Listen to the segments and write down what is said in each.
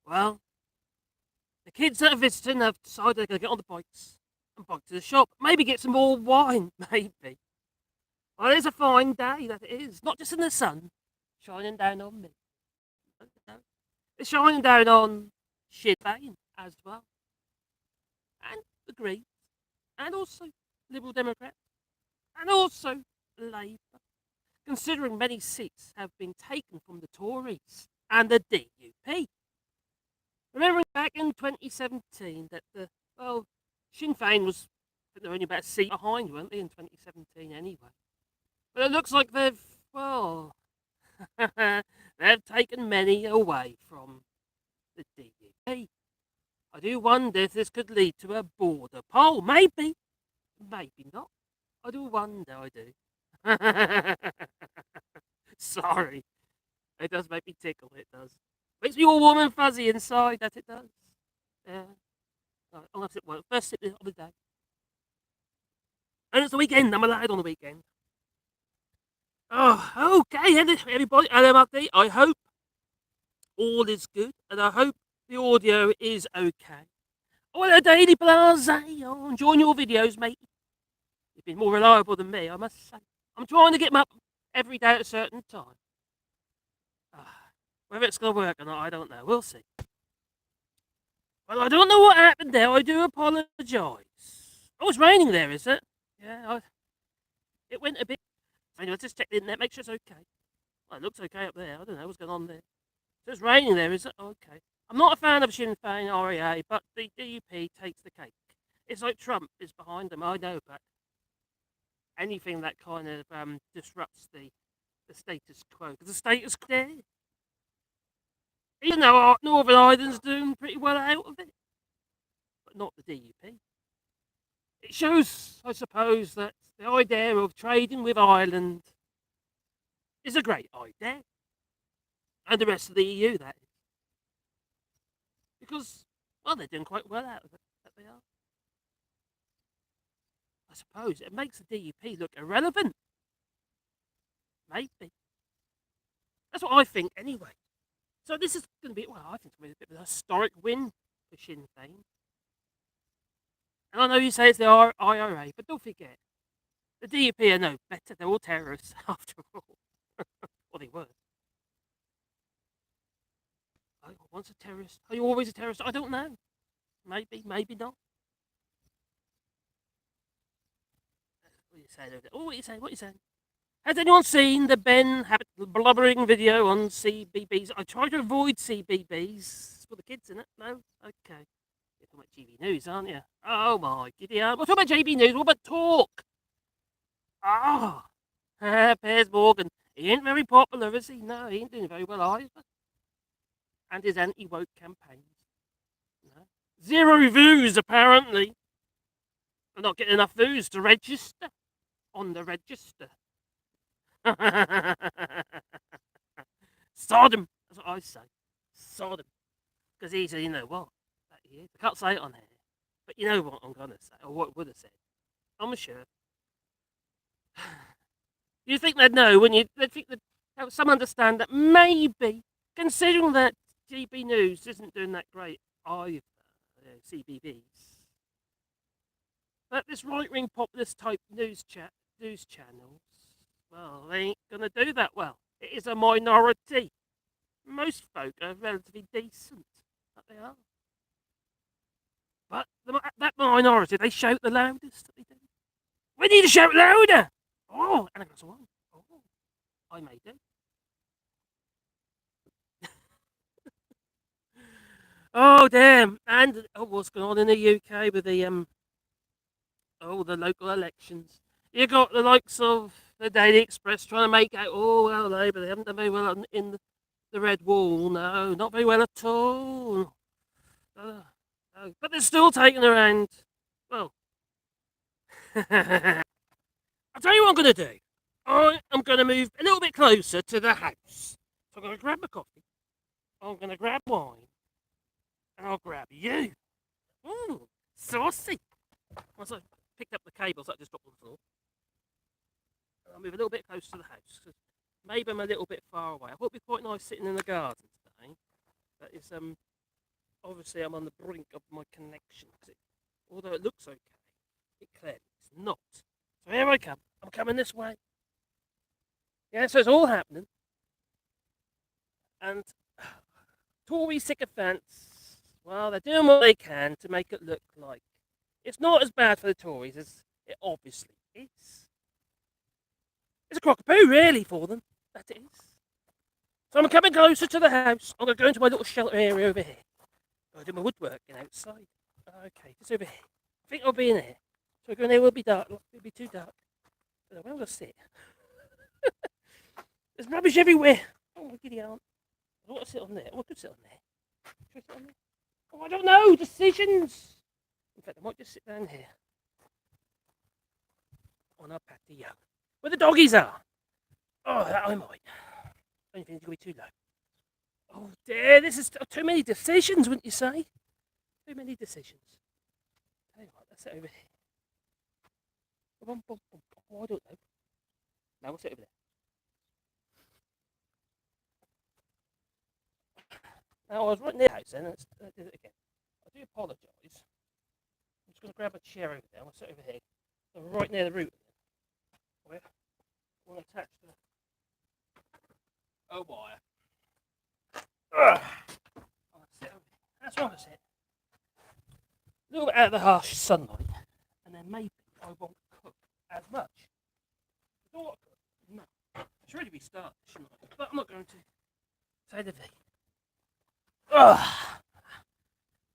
Well, the kids that are visiting have decided they're going to get on the bikes and bike to the shop. Maybe get some more wine, maybe. Well, it's a fine day, that it is. Not just in the sun, shining down on me. No, it's shining down on Sinn Féin as well. And the Greens. And also Liberal Democrats. And also Labour. Considering many seats have been taken from the Tories and the DUP. Remembering back in 2017 that Sinn Féin was, I think they're only about a seat behind, weren't they, in 2017 anyway. But it looks like they've taken many away from the DUP. I do wonder if this could lead to a border poll. Maybe. Maybe not. I do wonder, I do. Sorry. It does make me tickle, it does. Makes me all warm and fuzzy inside, that it does. Yeah. Right, I'll have to sit one. First sip of the day. And it's the weekend, I'm allowed on the weekend. Oh, okay, everybody, LMRD, I hope all is good, and I hope the audio is okay. Oh, hello, Daily Blase. Oh, enjoying your videos, mate. You've been more reliable than me, I must say. I'm trying to get them up every day at a certain time. Whether it's going to work or not, I don't know. We'll see. Well, I don't know what happened there. I do apologise. Oh, it's raining there, is it? Yeah, it went a bit. Anyway, let's just check the internet, make sure it's okay. Well, it looks okay up there. I don't know what's going on there. So it's raining there, is it? Okay. I'm not a fan of Sinn Féin REA, but the DUP takes the cake. It's like Trump is behind them, I know, but anything that kind of disrupts the status quo. Because the status quo there, even though Northern Ireland's doing pretty well out of it, but not the DUP. It shows, I suppose, that the idea of trading with Ireland is a great idea. And the rest of the EU, that is. Because, well, they're doing quite well out of it, that they are. I suppose it makes the DUP look irrelevant. Maybe. That's what I think, anyway. So this is going to be, well, I think it's going to be a bit of a historic win for Sinn Féin. And I know you say it's the IRA, but don't forget, the DUP are no better. They're all terrorists, after all. Or they were. I was once a terrorist. Are you always a terrorist? I don't know. Maybe, maybe not. What are you saying over there? Oh, what are you saying? What are you saying? Has anyone seen the Ben Habit blubbering video on CBBS? I try to avoid CBBS for the kids, in it. No? Okay. You're talking about GB News, aren't you? Oh my giddy aunt. We're talking about JB News. What about talk? Ah. Piers Morgan. He ain't very popular, is he? No, he ain't doing very well either. And his anti-woke campaigns. No. 0 views, apparently. I'm not getting enough views to register on the register. Sodom. That's what I say. Sodom. Because he's a, you know what? That he is. I can't say it on here. But you know what I'm going to say, or what I would have said. I'm sure. You think they'd know when they'd think they'd have some understand that maybe, considering that GB News isn't doing that great either, CBBS. But this right-wing populist type news channels, well, they ain't going to do that well. It is a minority. Most folk are relatively decent, but they are. But that minority, they shout the loudest. They do. We need to shout louder! Oh, and I got one. Oh, I may do. Oh, damn. And what's going on in the UK with the local elections? You got the likes of the Daily Express trying to make out, oh, well, Labour, they haven't done very well in the Red Wall. No, not very well at all. No. But they're still taking around, well, I'll tell you what I'm going to do. I'm going to move a little bit closer to the house. So I'm going to grab my coffee. I'm going to grab wine. And I'll grab you. Ooh, saucy. Once I picked up the cables, I just dropped on the floor. I'll move a little bit closer to the house. Cause maybe I'm a little bit far away. I thought it'd be quite nice sitting in the garden today. But it's Obviously, I'm on the brink of my connection. Although it looks okay, it clearly is not. So here I come. I'm coming this way. Yeah, so it's all happening. And Tory sycophants, well, they're doing what they can to make it look like it's not as bad for the Tories as it obviously is. It's a crock of poo, really, for them. That it is. So I'm coming closer to the house. I'm going to go into my little shelter area over here. I'll do my woodworking outside. Okay, just over here. I think I'll be in here. So going there will be dark. It'll be too dark. Where will I sit? There's rubbish everywhere. Oh, my giddy aunt. I want to sit on there. Oh, I could sit on there. Should I sit on there? Oh, I don't know. Decisions. In fact, I might just sit down here. On our patio. Where the doggies are. Oh, that I might. Don't think it's going to be too low. Oh dear, this is too many decisions, wouldn't you say? Too many decisions. Tell you what, let's sit over here. Oh, I don't know. Now we'll sit over there. Now I was right near the house then, let's do it again. I do apologise. I'm just going to grab a chair over there, I'll sit over here. So I'm right near the root. Where? I want to attach the wire. That's where I sit. A little bit out of the harsh sunlight, and then maybe I won't cook as much. I don't want to cook. No. I should really be starved, shouldn't I? But I'm not going to. Say the V.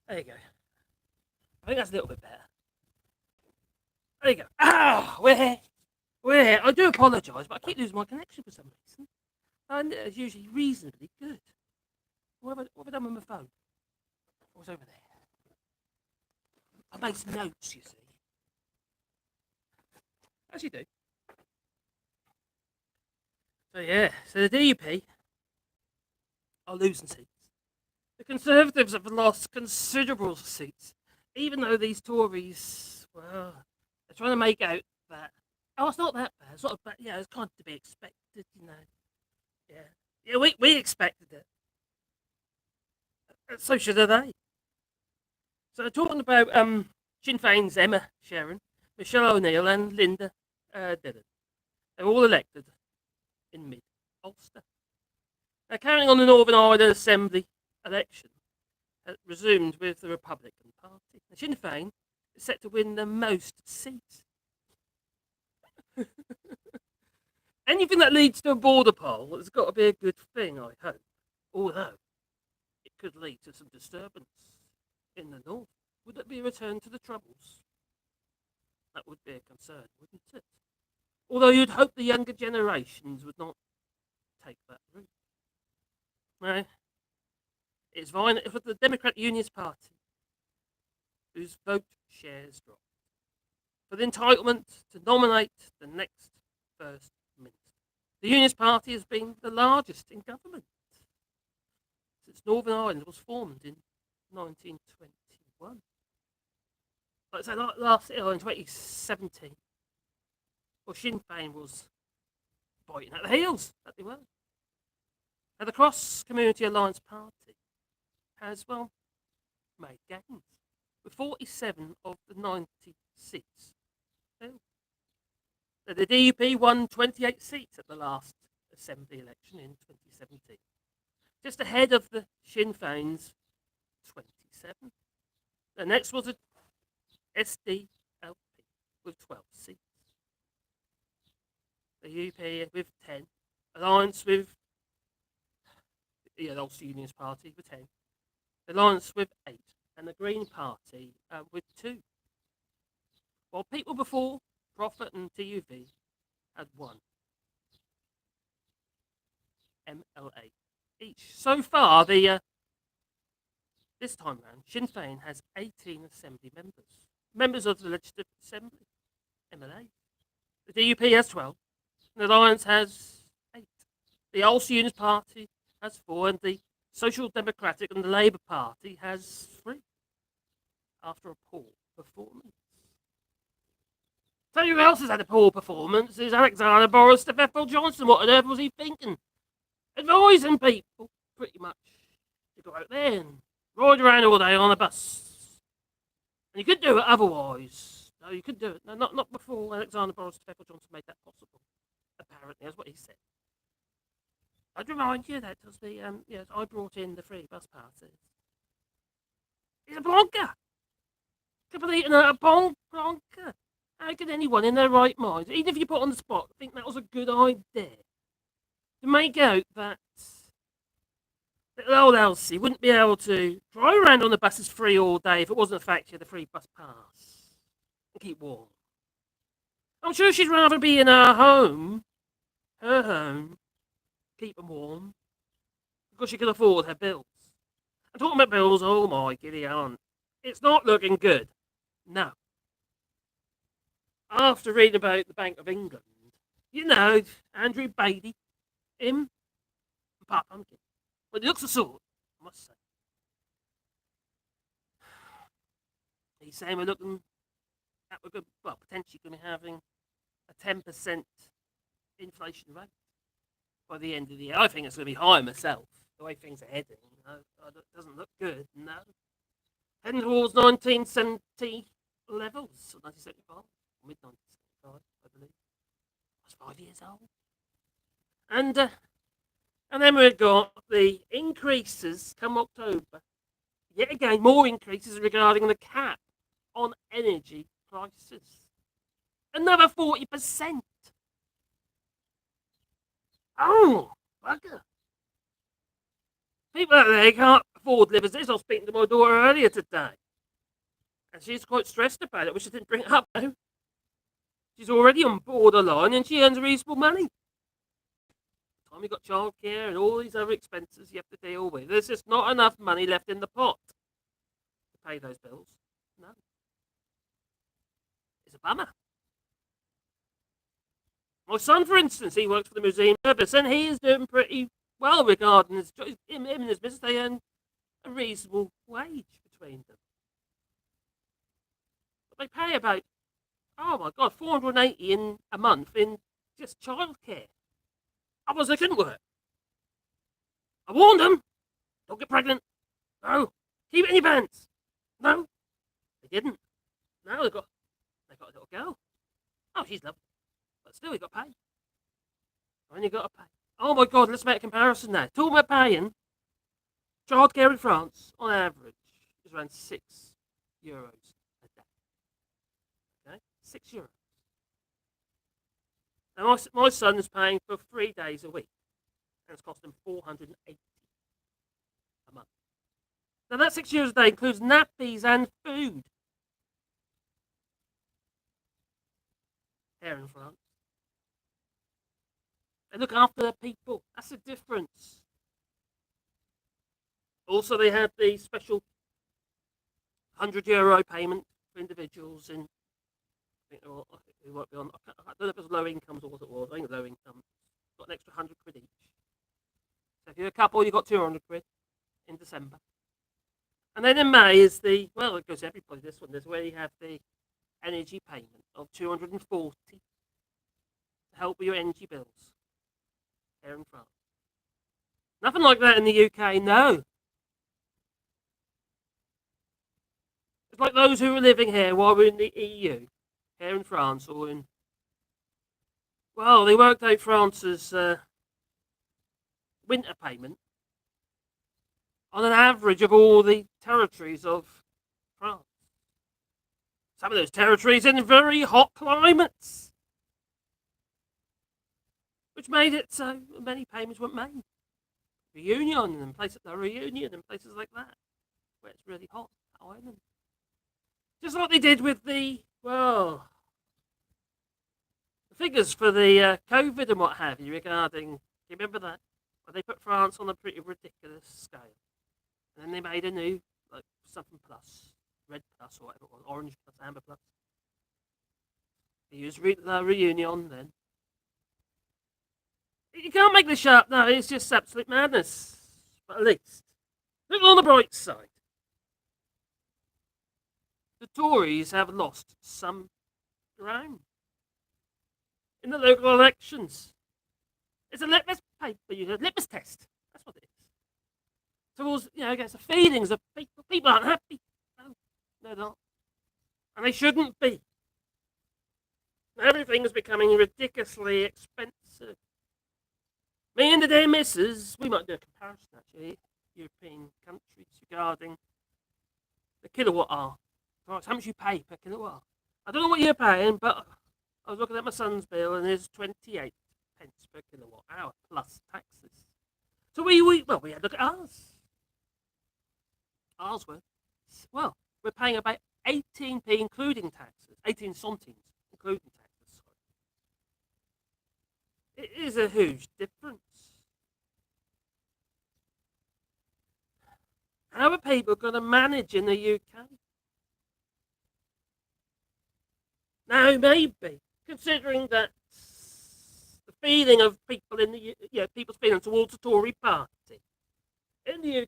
There you go. I think that's a little bit better. There you go. Ah, we're here. We're here. I do apologise, but I keep losing my connection for some reason. And it's usually reasonably good. What have I done with my phone? What's over there? I made some notes, you see. As you do. So yeah, so the DUP are losing seats. The Conservatives have lost considerable seats, even though these Tories, well, they're trying to make out that, oh, it's not that bad. It's not bad. Yeah, it's kind of to be expected, you know. Yeah, we expected it. So should they. So talking about Sinn Féin's Emma Sharon, Michelle O'Neill and Linda Dillon. They're all elected in mid-Ulster. Now carrying on the Northern Ireland Assembly election resumed with the Republican Party. Now, Sinn Féin is set to win the most seats. Anything that leads to a border poll has got to be a good thing, I hope. Although it could lead to some disturbance in the north. Would it be a return to the Troubles? That would be a concern, wouldn't it? Although you'd hope the younger generations would not take that route. No. It's fine for the Democratic Unionist Party, whose vote shares dropped, for the entitlement to nominate the next First Minister. The Unionist Party has been the largest in government since Northern Ireland was formed in 1921. Like I said, last year in 2017, well, Sinn Féin was biting at the heels, that they were. Now, the Cross Community Alliance Party has, well, made gains, with 47 of the 90 seats. So the DUP won 28 seats at the last Assembly election in 2017, just ahead of the Sinn Féin's 27. The next was a SDLP with 12 seats. The UP with 10. Alliance with the Ulster Unionist Party with 10. The Alliance with 8. And the Green Party with 2. While people before Profit and TUV had 1 MLA each. So far, this time round, Sinn Féin has 18 Assembly members of the Legislative Assembly, MLA. The DUP has 12, and the Alliance has 8. The Ulster Unionist Party has 4, and the Social Democratic and the Labour Party has 3, after a poor performance. So who else has had a poor performance is Alexander Boris to Ethel Johnson. What on earth was he thinking? Advising people, pretty much, to go out there and Ride around all day on a bus. And you could do it otherwise. No, you could do it. No, not before Alexander Boris Becker Johnson made that possible. Apparently, that's what he said. I'd remind you that was the yes, I brought in the free bus passes. He's a blogger. Complete and utter blogger. How could anyone in their right mind, even if you put on the spot, think that was a good idea? To make out that little old Elsie wouldn't be able to drive around on the buses free all day if it wasn't the fact she had the free bus pass and keep warm. I'm sure she'd rather be in her home, keep them warm, because she can afford her bills. I'm talking about bills, oh my giddy aunt. It's not looking good. No. After reading about the Bank of England, you know, Andrew Bailey, him, and Pat Pumpkin. But he looks a sort, I must say. He's saying we're looking at, well, potentially going to be having a 10% inflation rate by the end of the year. I think it's going to be higher myself, the way things are heading. It doesn't look good, no. Heading towards 1970 levels, 1975, mid 1975, I believe. I was 5 years old. And then we've got the increases come October. Yet again, more increases regarding the cap on energy prices. Another 40%. Oh, bugger. People out there can't afford livers. I was speaking to my daughter earlier today. And she's quite stressed about it, which she didn't bring up though. She's already on borderline and she earns reasonable money. Time you've got childcare and all these other expenses you have to deal with. There's just not enough money left in the pot to pay those bills. No. It's a bummer. My son, for instance, he works for the museum service and he is doing pretty well regarding him and his business. They earn a reasonable wage between them. But they pay about, oh my God, 480 in a month in just childcare. Otherwise, they couldn't work. I warned them. Don't get pregnant. No. Keep it in your pants. No. They didn't. No, they got a little girl. Oh, she's lovely. But still, you got to pay. And you got to pay. Oh my God, let's make a comparison now. Talking about paying, childcare in France, on average, is around €6 a day. Okay? €6. Now, my son is paying for 3 days a week, and it's costing $480 a month. Now, that €6 a day includes nappies and food. Here in France. They look after their people. That's the difference. Also, they had the special €100 payment for individuals in. I think it might be on. I don't know if it was low incomes or what it was. I think low income got an extra £100 each. So if you're a couple, you got £200 in December. And then in May is it goes to everybody. This one is where you have the energy payment of $240 to help with your energy bills here in France. Nothing like that in the UK, no. It's like those who are living here while we're in the EU, here in France, or in. Well, they worked out France's winter payment on an average of all the territories of France. Some of those territories in very hot climates, which made it so many payments weren't made. Reunion and places like Reunion and places like that, where it's really hot, island. Just like they did with the figures for the COVID and what have you regarding. Do you remember that? Where they put France on a pretty ridiculous scale, and then they made a new something plus. Red plus or whatever it was, orange plus, amber plus. They used the Reunion then. You can't make this up, no, it's just absolute madness. But at least, look on the bright side. The Tories have lost some ground in the local elections. It's a litmus paper, litmus test. That's what it is. towards, against the feelings of people. People aren't happy. No, they're not. And they shouldn't be. Everything is becoming ridiculously expensive. Me and the dear missus, we might do a comparison actually, European countries regarding the kilowatt hour. Right, how much you pay per kilowatt hour. I don't know what you're paying, but I was looking at my son's bill and it's 28 pence per kilowatt hour plus taxes. So we had a look at ours. Ours we're paying about 18p including taxes, 18 centimes including taxes. Sorry. It is a huge difference. How are people going to manage in the UK? Now, maybe, considering that the feeling of people in the people's feeling towards the Tory party in the UK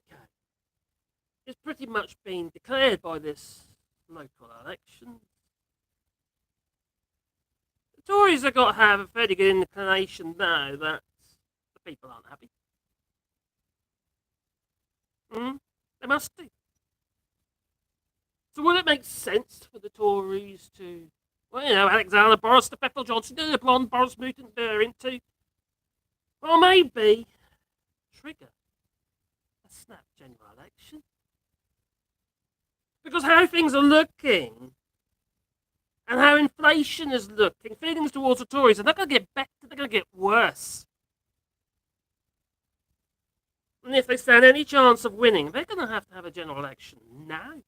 is pretty much being declared by this local election. The Tories have got to have a fairly good inclination now that the people aren't happy. They must do. So would it make sense for the Tories to, Alexander Boris, the Bethel Johnson, the blonde Boris Newton into, or maybe trigger a snap general election? Because how things are looking and how inflation is looking, feelings towards the Tories are not going to get better, they're going to get worse. And if they stand any chance of winning, they're going to have a general election now.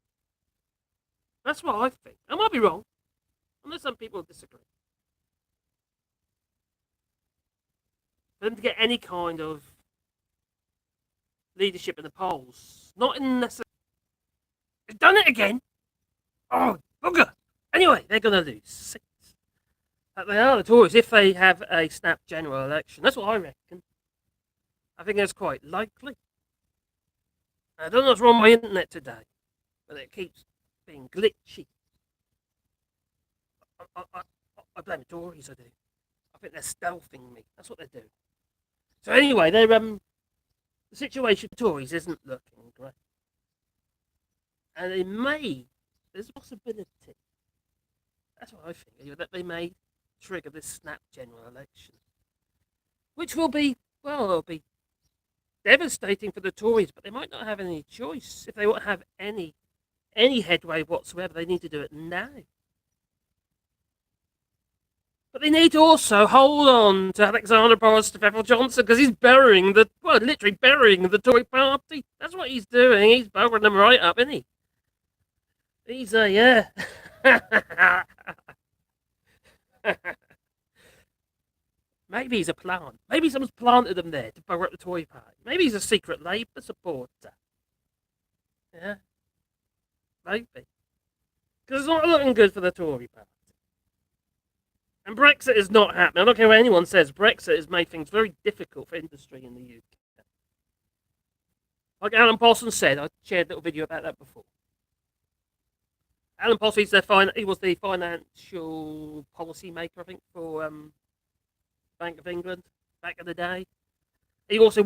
That's what I think. I might be wrong. Unless some people disagree. For them to get any kind of leadership in the polls, not in necessarily. They've done it again. Oh, bugger. Anyway, they're going to lose seats. But they are the Tories if they have a snap general election. That's what I reckon. I think that's quite likely. I don't know what's wrong with my internet today, but it keeps being glitchy. I blame the Tories, I do. I think they're stealthing me. That's what they're doing. So anyway, the situation for Tories isn't looking great. And there's a possibility, that's what I think, that they may trigger this snap general election. Which will be, it'll be devastating for the Tories, but they might not have any choice. If they want to have any headway whatsoever, they need to do it now. But they need to also hold on to Alexander Boris to Bethel Johnson because he's literally burying the Tory party. That's what he's doing. He's burying them right up, isn't he? He's yeah. Maybe he's a plant. Maybe someone's planted him there to bury up the Tory party. Maybe he's a secret Labour supporter. Yeah. Maybe. Because it's not looking good for the Tory party. And Brexit is not happening. I don't care what anyone says. Brexit has made things very difficult for industry in the UK. Like Alan Paulson said, I shared a little video about that before. Alan Paulson, he was the financial policy maker, I think, for Bank of England back in the day. He also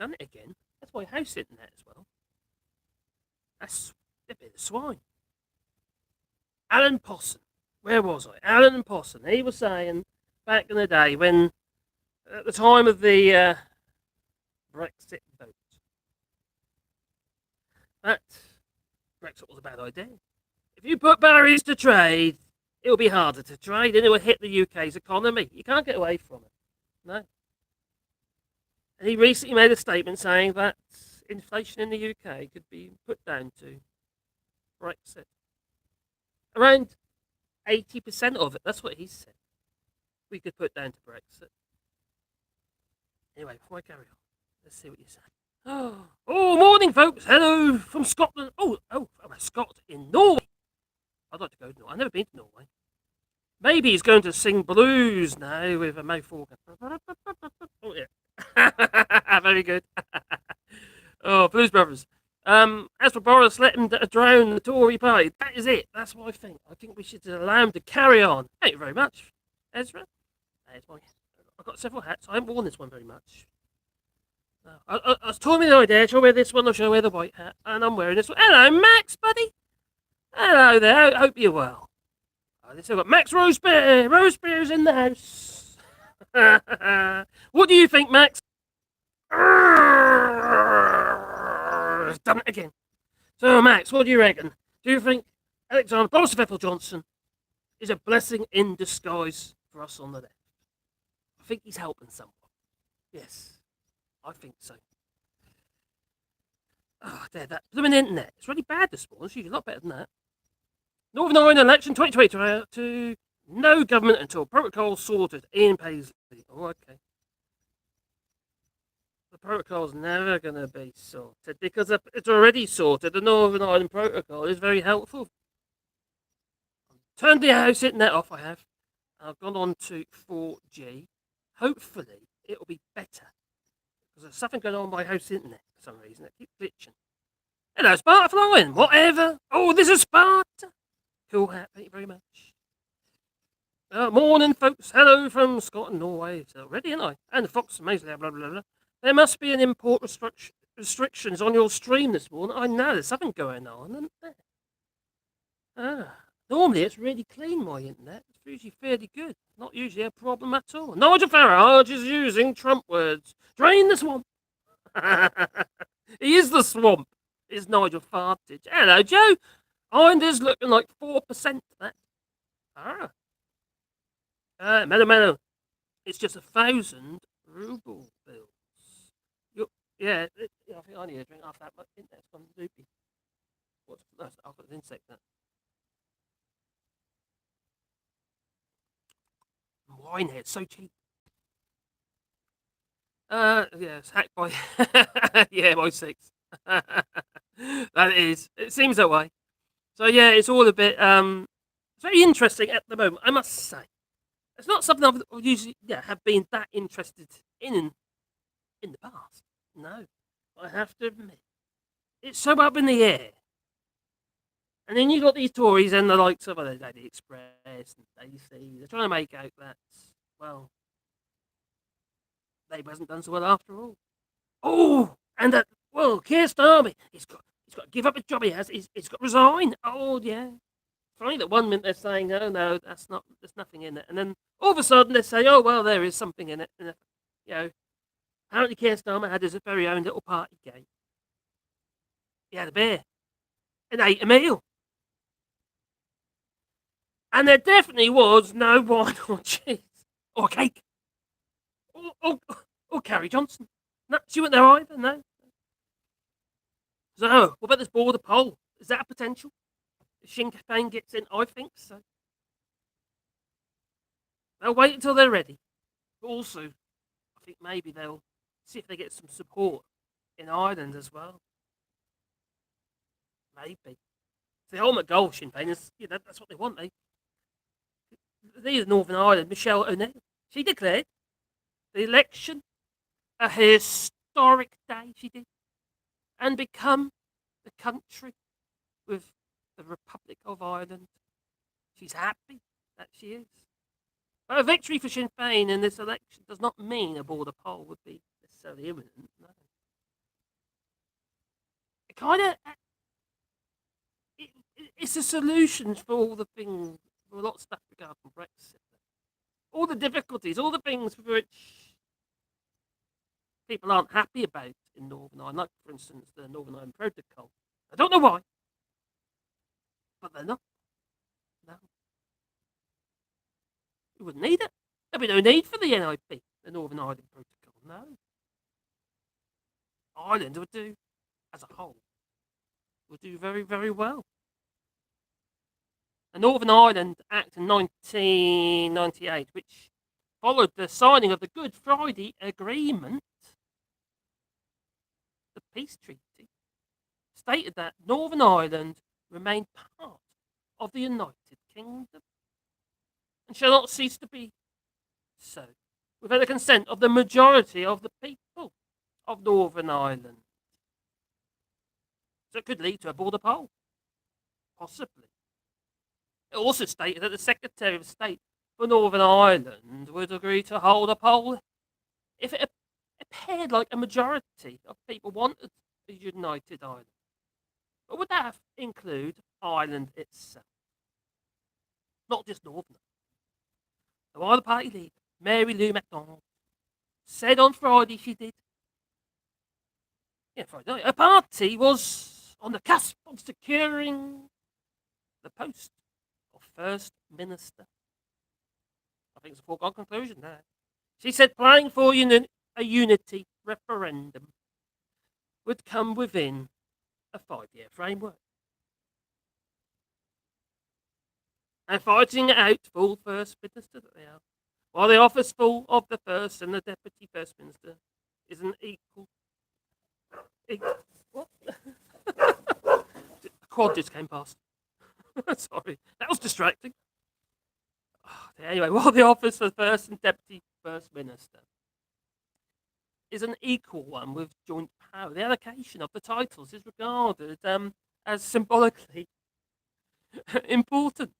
done it again. That's why House sitting there as well. That's a bit of swine. Alan Posson. Where was I? Alan Posson. He was saying back in the day when, at the time of the Brexit vote, that Brexit was a bad idea. If you put barriers to trade, it'll be harder to trade and it will hit the UK's economy. You can't get away from it. No. And he recently made a statement saying that inflation in the UK could be put down to Brexit. Around 80% of it, that's what he said. We could put down to Brexit. Anyway, before I carry on, let's see what you say. Oh, morning, folks. Hello from Scotland. I'm a Scot in Norway. I'd like to go to Norway. I've never been to Norway. Maybe he's going to sing blues now with a mouth organ. Oh, yeah. Very good. Oh, Blues Brothers. As for Boris, let him drown the Tory party. That is it. That's what I think. I think we should allow him to carry on. Thank you very much, Ezra. I've got several hats. I haven't worn this one very much. I was told me the other day, shall I wear this one or shall I wear the white hat? And I'm wearing this one. Hello, Max, buddy. Hello there. Hope you're well. Oh, this I've got Max Rosebeer. Rosebeer's in the house. What do you think, Max? It's done it again. So, Max, what do you reckon? Do you think Alexander Bolsonaro Johnson is a blessing in disguise for us on the left? I think he's helping someone. Yes, I think so. Oh, there, that blooming internet. It's really bad this morning. It's usually a lot better than that. Northern Ireland election 2022. No government until protocol sorted. Ian Paisley. Oh, okay. The protocol's never going to be sorted because it's already sorted. The Northern Ireland protocol is very helpful. Turned the house internet off, I have. I've gone on to 4G. Hopefully, it'll be better. Because there's something going on with my house internet for some reason. It keeps glitching. Hello, Sparta flying. Whatever. Oh, this is Sparta. Cool hat. Thank you very much. Morning, folks. Hello from Scotland, Norway. It's already, ain't I? And Fox, Maisley, blah, blah, blah. There must be an import restrictions on your stream this morning. I know, there's something going on, isn't there? Normally it's really clean, my internet. It's usually fairly good. Not usually a problem at all. Nigel Farage is using Trump words. Drain the swamp. He is the swamp, is Nigel Farage. Hello, Joe. Islanders looking like 4% that. Mellow. It's just 1,000 ruble bills. Yeah, I think I need to drink after that, but internet's gone loopy. I've got an insect there. Wine here, it's so cheap. Yeah, it's hacked by yeah, by 6. That is. It seems that way. So yeah, it's all a bit it's very interesting at the moment, I must say. It's not something I've usually have been that interested in the past. No. I have to admit. It's so up in the air. And then you got these Tories and the likes of the Daily Express and Daily. They're trying to make out that, well, Labour hasn't done so well after all. Oh, and that, well, Keir Starmer, he's got to give up his job. He has. He's got to resign. Oh yeah. Funny that 1 minute they're saying no, there's nothing in it, and then all of a sudden they say, oh well, there is something in it. And, apparently Keir Starmer had his very own little party game. He had a beer and ate a meal. And there definitely was no wine or cheese or cake or Carrie Johnson. No, she went there either, no. So, what about this border poll? Is that a potential? If Sinn Féin gets in, I think so. They'll wait until they're ready. But also, I think maybe they'll see if they get some support in Ireland as well. Maybe. It's the ultimate goal, Sinn Féin. That's what they want, These Northern Ireland, Michelle O'Neill, she declared the election a historic day, she did, and become the country with the Republic of Ireland. She's happy that she is. But a victory for Sinn Féin in this election does not mean a border poll would be necessarily imminent. No. It kind of it's a solution for all the things, for a lot of stuff regarding Brexit. All the difficulties, all the things which people aren't happy about in Northern Ireland, like, for instance, the Northern Ireland Protocol. I don't know why, but they're not. No. We wouldn't need it. There'd be no need for the NIP, the Northern Ireland Protocol. No. Ireland would do, as a whole, would do very, very well. The Northern Ireland Act in 1998, which followed the signing of the Good Friday Agreement, the peace treaty, stated that Northern Ireland remained part of the United Kingdom and shall not cease to be so without the consent of the majority of the people of Northern Ireland. So it could lead to a border poll, possibly. It also stated that the Secretary of State for Northern Ireland would agree to hold a poll if it appeared like a majority of people wanted a united Ireland. But would that include Ireland itself? Not just Northern. So while the party leader, Mary Lou MacDonald, said on Friday she did, Friday night, her party was on the cusp of securing the post of First Minister. I think it's a foregone conclusion there. She said playing for a unity referendum would come within a 5-year framework. And fighting it out full First Minister that they are. While the office full of the First and the Deputy First Minister is an equal. What? A quad just came past. Sorry, that was distracting. Anyway, while the office of First and Deputy First Minister is an equal one with joint power, the allocation of the titles is regarded as symbolically important.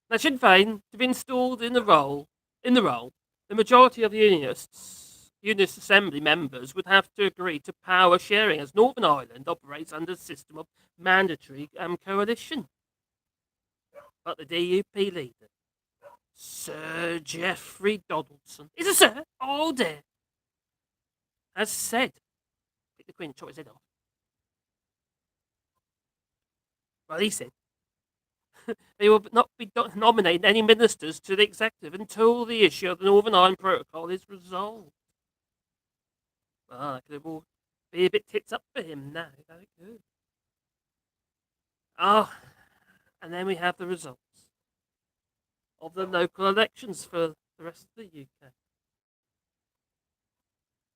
Now, Sinn Féin, to be installed in the role, the majority of the Unionist Assembly members would have to agree to power sharing, as Northern Ireland operates under a system of mandatory coalition. But the DUP leader, Sir Geoffrey Donaldson, is a sir, all dear, has said, pick the Queen, chop his head off. Well, he said, they will not be nominating any ministers to the executive until the issue of the Northern Ireland Protocol is resolved. Well, that could all be a bit tits up for him now. Very good. And then we have the results of the local elections for the rest of the UK.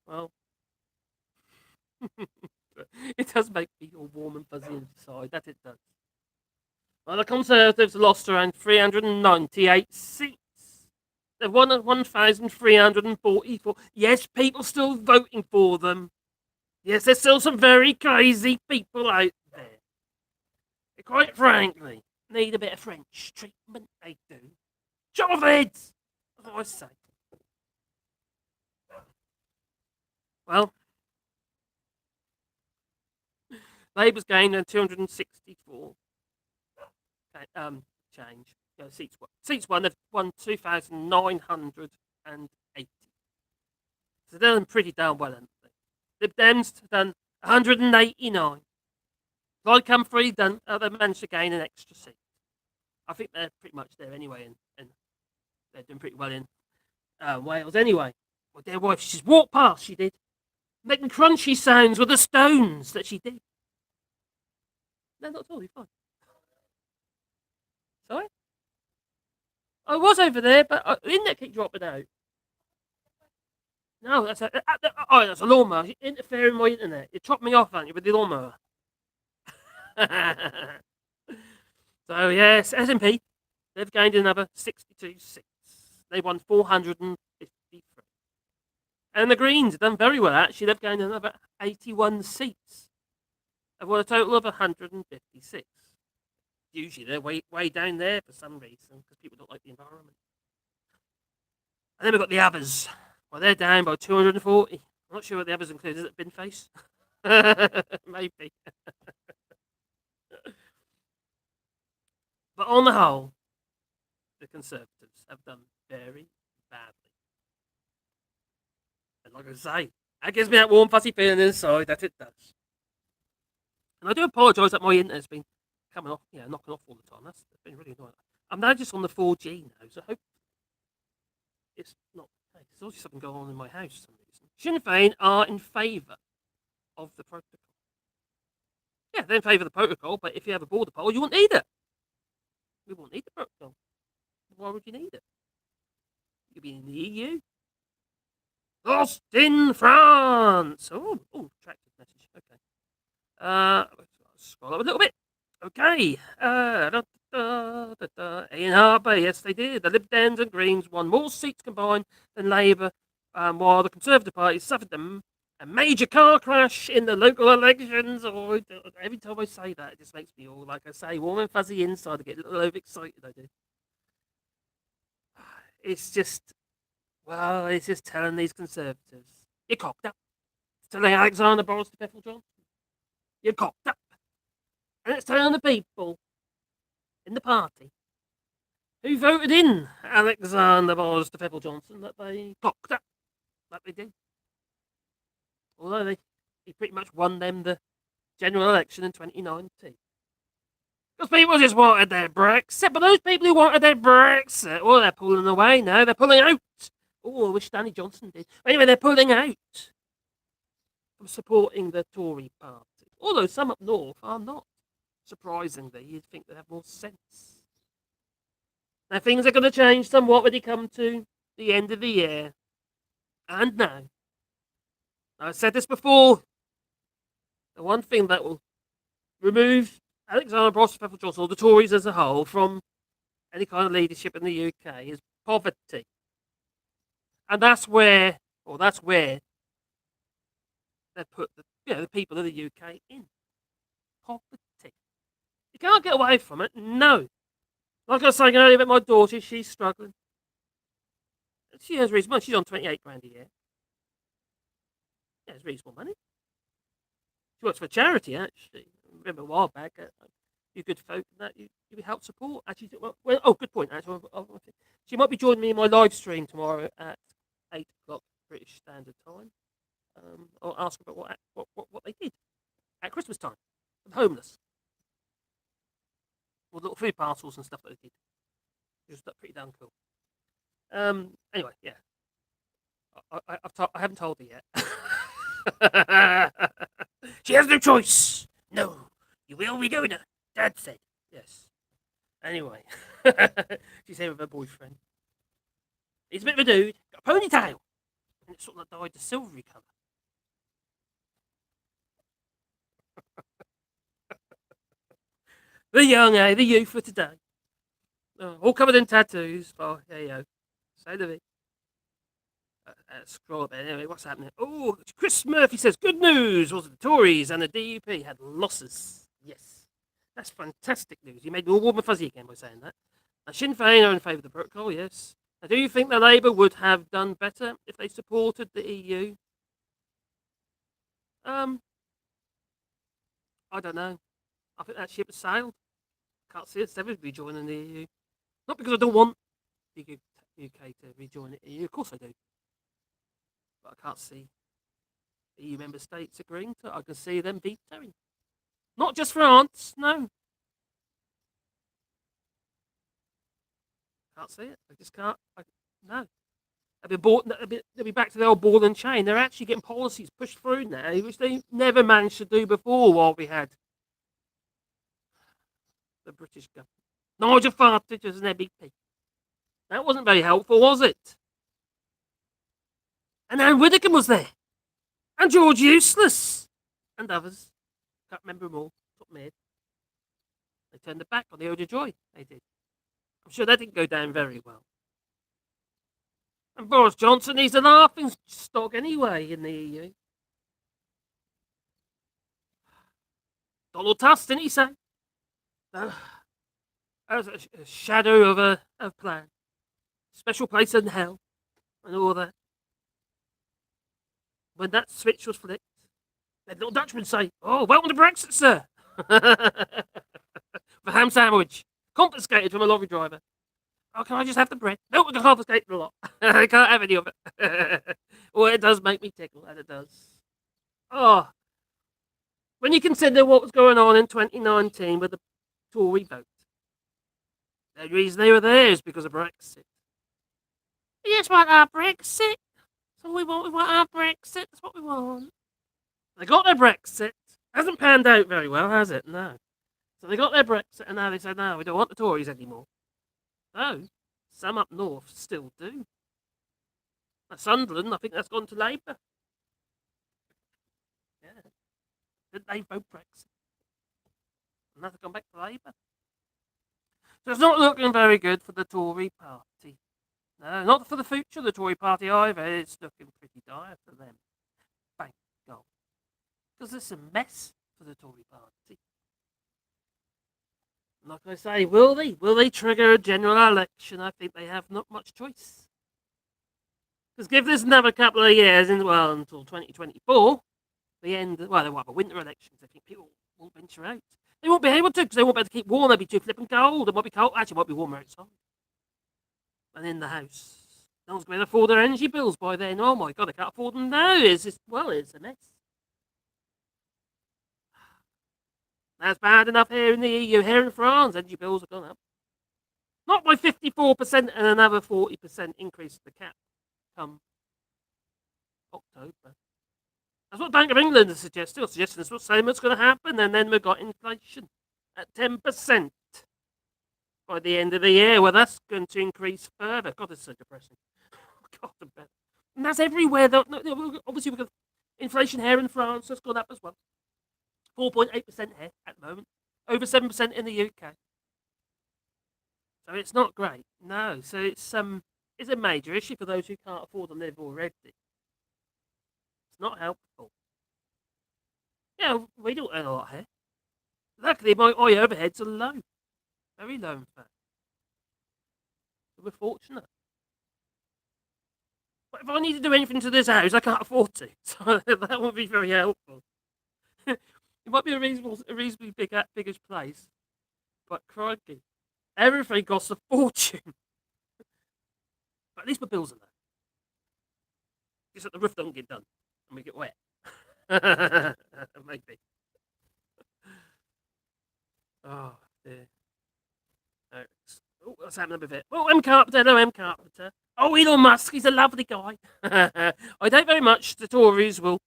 Well, it does make me all warm and fuzzy inside, that it does. Well, the Conservatives lost around 398 seats. They've won at 1,344. Yes, people still voting for them. Yes, there's still some very crazy people out there. They, quite frankly, need a bit of French treatment, they do. Shut off heads! That's what I say. Well, Labour's gained 264 change. Seats won. They've won 2,980. So they're done pretty damn well, haven't they? Lib Dems done 189. Plaid Cymru done. They managed to gain an extra seat. I think they're pretty much there anyway, and they're doing pretty well in Wales anyway. Well, their wife, she just walked past. She did, making crunchy sounds with the stones that she did. No, not totally fine. Sorry? I was over there, but the internet kept dropping out. No, that's a lawnmower. You're interfering with my internet. You chopped me off, aren't you, with the lawnmower? So, yes, SNP, they've gained another 62 seats. They won 453. And the Greens have done very well, actually. They've gained another 81 seats. They've won a total of 156. Usually they're way down there for some reason, because people don't like the environment. And then we've got the others. Well, they're down by 240. I'm not sure what the others include. Is it bin face? Maybe. But on the whole, the Conservatives have done very badly. And like I say, that gives me that warm, fuzzy feeling inside that it does. And I do apologise that my internet's been coming off, knocking off all the time. That's been really annoying. I'm now just on the 4G now, so I hope it's not the case. There's always something going on in my house for some reason. Sinn Féin are in favour of the protocol. Yeah, they're in favour of the protocol, but if you have a border poll, you won't need it. We won't need the protocol. Why would you need it? You'll be in the EU. Lost in France. Oh, attractive message. Okay. Scroll up a little bit. Okay. Ian Harper, yes, they did. The Lib Dems and Greens won more seats combined than Labour, while the Conservative Party suffered a major car crash in the local elections. Oh, every time I say that, it just makes me all, like I say, warm and fuzzy inside. I get a little overexcited, I do. It's just telling these Conservatives You're cocked up. It's telling Alexander Boris to Peffel Johnson. You're cocked up. And it's telling the people in the party who voted in Alexander Boris to Peffel Johnson that they cocked up. Like they did. Although he pretty much won them the general election in 2019. Because people just wanted their Brexit. But those people who wanted their Brexit, well, they're pulling away now. They're pulling out. Oh, I wish Danny Johnson did. Anyway, they're pulling out from supporting the Tory party. Although some up north are not. Surprisingly, you'd think they'd have more sense. Now, things are going to change somewhat when you come to the end of the year. And now, I've said this before, the one thing that will remove Alexander Boris Johnson, or the Tories as a whole, from any kind of leadership in the UK is poverty. And that's where they put the people of the UK in. Poverty. You can't get away from it, no. Like I was saying earlier about my daughter, she's struggling. She has reasonable money. She's on 28 grand a year. Yeah, it's reasonable money. She works for a charity, actually. I remember a while back, you good folk that you help support. Actually, good point. Actually, she might be joining me in my live stream tomorrow at 8 o'clock British Standard Time. I'll ask about what they did at Christmas time for the homeless. Or little food parcels and stuff that they did. It was pretty damn cool. Anyway, yeah. I haven't told her yet. She has no choice. No, you will be doing it. Dad said. Yes. Anyway, she's here with her boyfriend. He's a bit of a dude. Got a ponytail. And it's sort of dyed a silvery colour. The young, the youth for today. All covered in tattoos. Oh, there you go. Say the scroll up there. Anyway, what's happening? Oh, Chris Murphy says, good news. Was the Tories and the DUP had losses. Yes. That's fantastic news. You made me all warm and fuzzy again by saying that. Sinn Féin are in favour of the protocol, yes. Now, do you think that Labour would have done better if they supported the EU? I don't know. I think that ship has sailed. Can't see us ever rejoining the EU. Not because I don't want the UK to rejoin the EU. Of course I do. But I can't see EU member states agreeing to it. I can see them vetoing. Not just France, no. Can't see it. I just can't. No. They'll be back to the old ball and chain. They're actually getting policies pushed through now, which they never managed to do before while we had the British government. Nigel Farage as an MEP. That wasn't very helpful, was it? And Anne Widdecombe was there. And George Useless. And others. Can't remember them all. Top mid. They turned their back on the Ode of Joy. They did. I'm sure that didn't go down very well. And Boris Johnson, he's a laughing stock anyway in the EU. Donald Tusk, didn't he say? As a shadow of a plan. Special place in hell. And all that. When that switch was flicked, the little Dutchman say, oh, welcome to Brexit, sir. For ham sandwich. Confiscated from a lorry driver. Oh, can I just have the bread? No, we can confiscate the lot. I can't have any of it. Well, it does make me tickle, and it does. Oh. When you consider what was going on in 2019 with the Tory vote, the reason they were there is because of Brexit. We just want our Brexit. That's all we want. We want our Brexit. That's what we want. They got their Brexit. Hasn't panned out very well, has it? No. So they got their Brexit, and now they said, no, we don't want the Tories anymore. No. Some up north still do. Sunderland, I think that's gone to Labour. Yeah. Didn't they vote Brexit? And now they've gone back to Labour. So it's not looking very good for the Tory party. No, not for the future of the Tory party either. It's looking pretty dire for them. Thank God. Because it's a mess for the Tory party. Like I say, will they? Will they trigger a general election? I think they have not much choice. Because give this another couple of years, until 2024, the end, well, they will have a winter elections. I think people won't venture out. They won't be able to because they won't be able to keep warm. They'll be too flipping cold. It might be cold. Actually, it might be warmer outside than in the house. No one's going to afford their energy bills by then. Oh my God, they can't afford them now. It's a mess. That's bad enough here in the EU. Here in France, energy bills have gone up. Not by 54% and another 40% increase the cap come October. That's what Bank of England is suggesting. That's what's saying what's going to happen. And then we've got inflation at 10% by the end of the year. Well, that's going to increase further. God, it's so depressing. God, and that's everywhere. Obviously, we've got inflation here in France has gone up as well. 4.8% here at the moment. Over 7% in the UK. So it's not great. No. So it's a major issue for those who can't afford to live already. It's not helpful. Yeah, we don't earn a lot here. Luckily, my overheads are low. Very low, in fact. So we're fortunate. But if I need to do anything to this house, I can't afford to. So that won't be very helpful. It might be a reasonably biggish place. But crikey, everything costs a fortune. But at least my bills are low. Just that the roof don't get done and we get wet. Maybe. Oh, dear. Oh, what's happening with it? Oh, M. Carpenter. Hello, M. Carpenter. Oh, Elon Musk. He's a lovely guy. I doubt very much the Tories will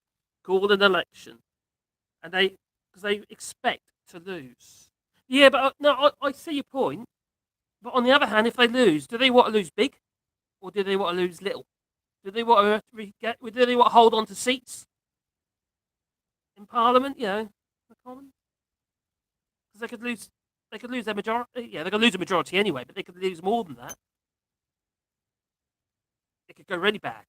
call an election. And because they expect to lose. Yeah, but no, I see your point. But on the other hand, if they lose, do they want to lose big? Or do they want to lose little? Do they want to hold on to seats in Parliament? The Commons, because they could lose their majority. Yeah, they could lose a majority anyway, but they could lose more than that. It could go really bad,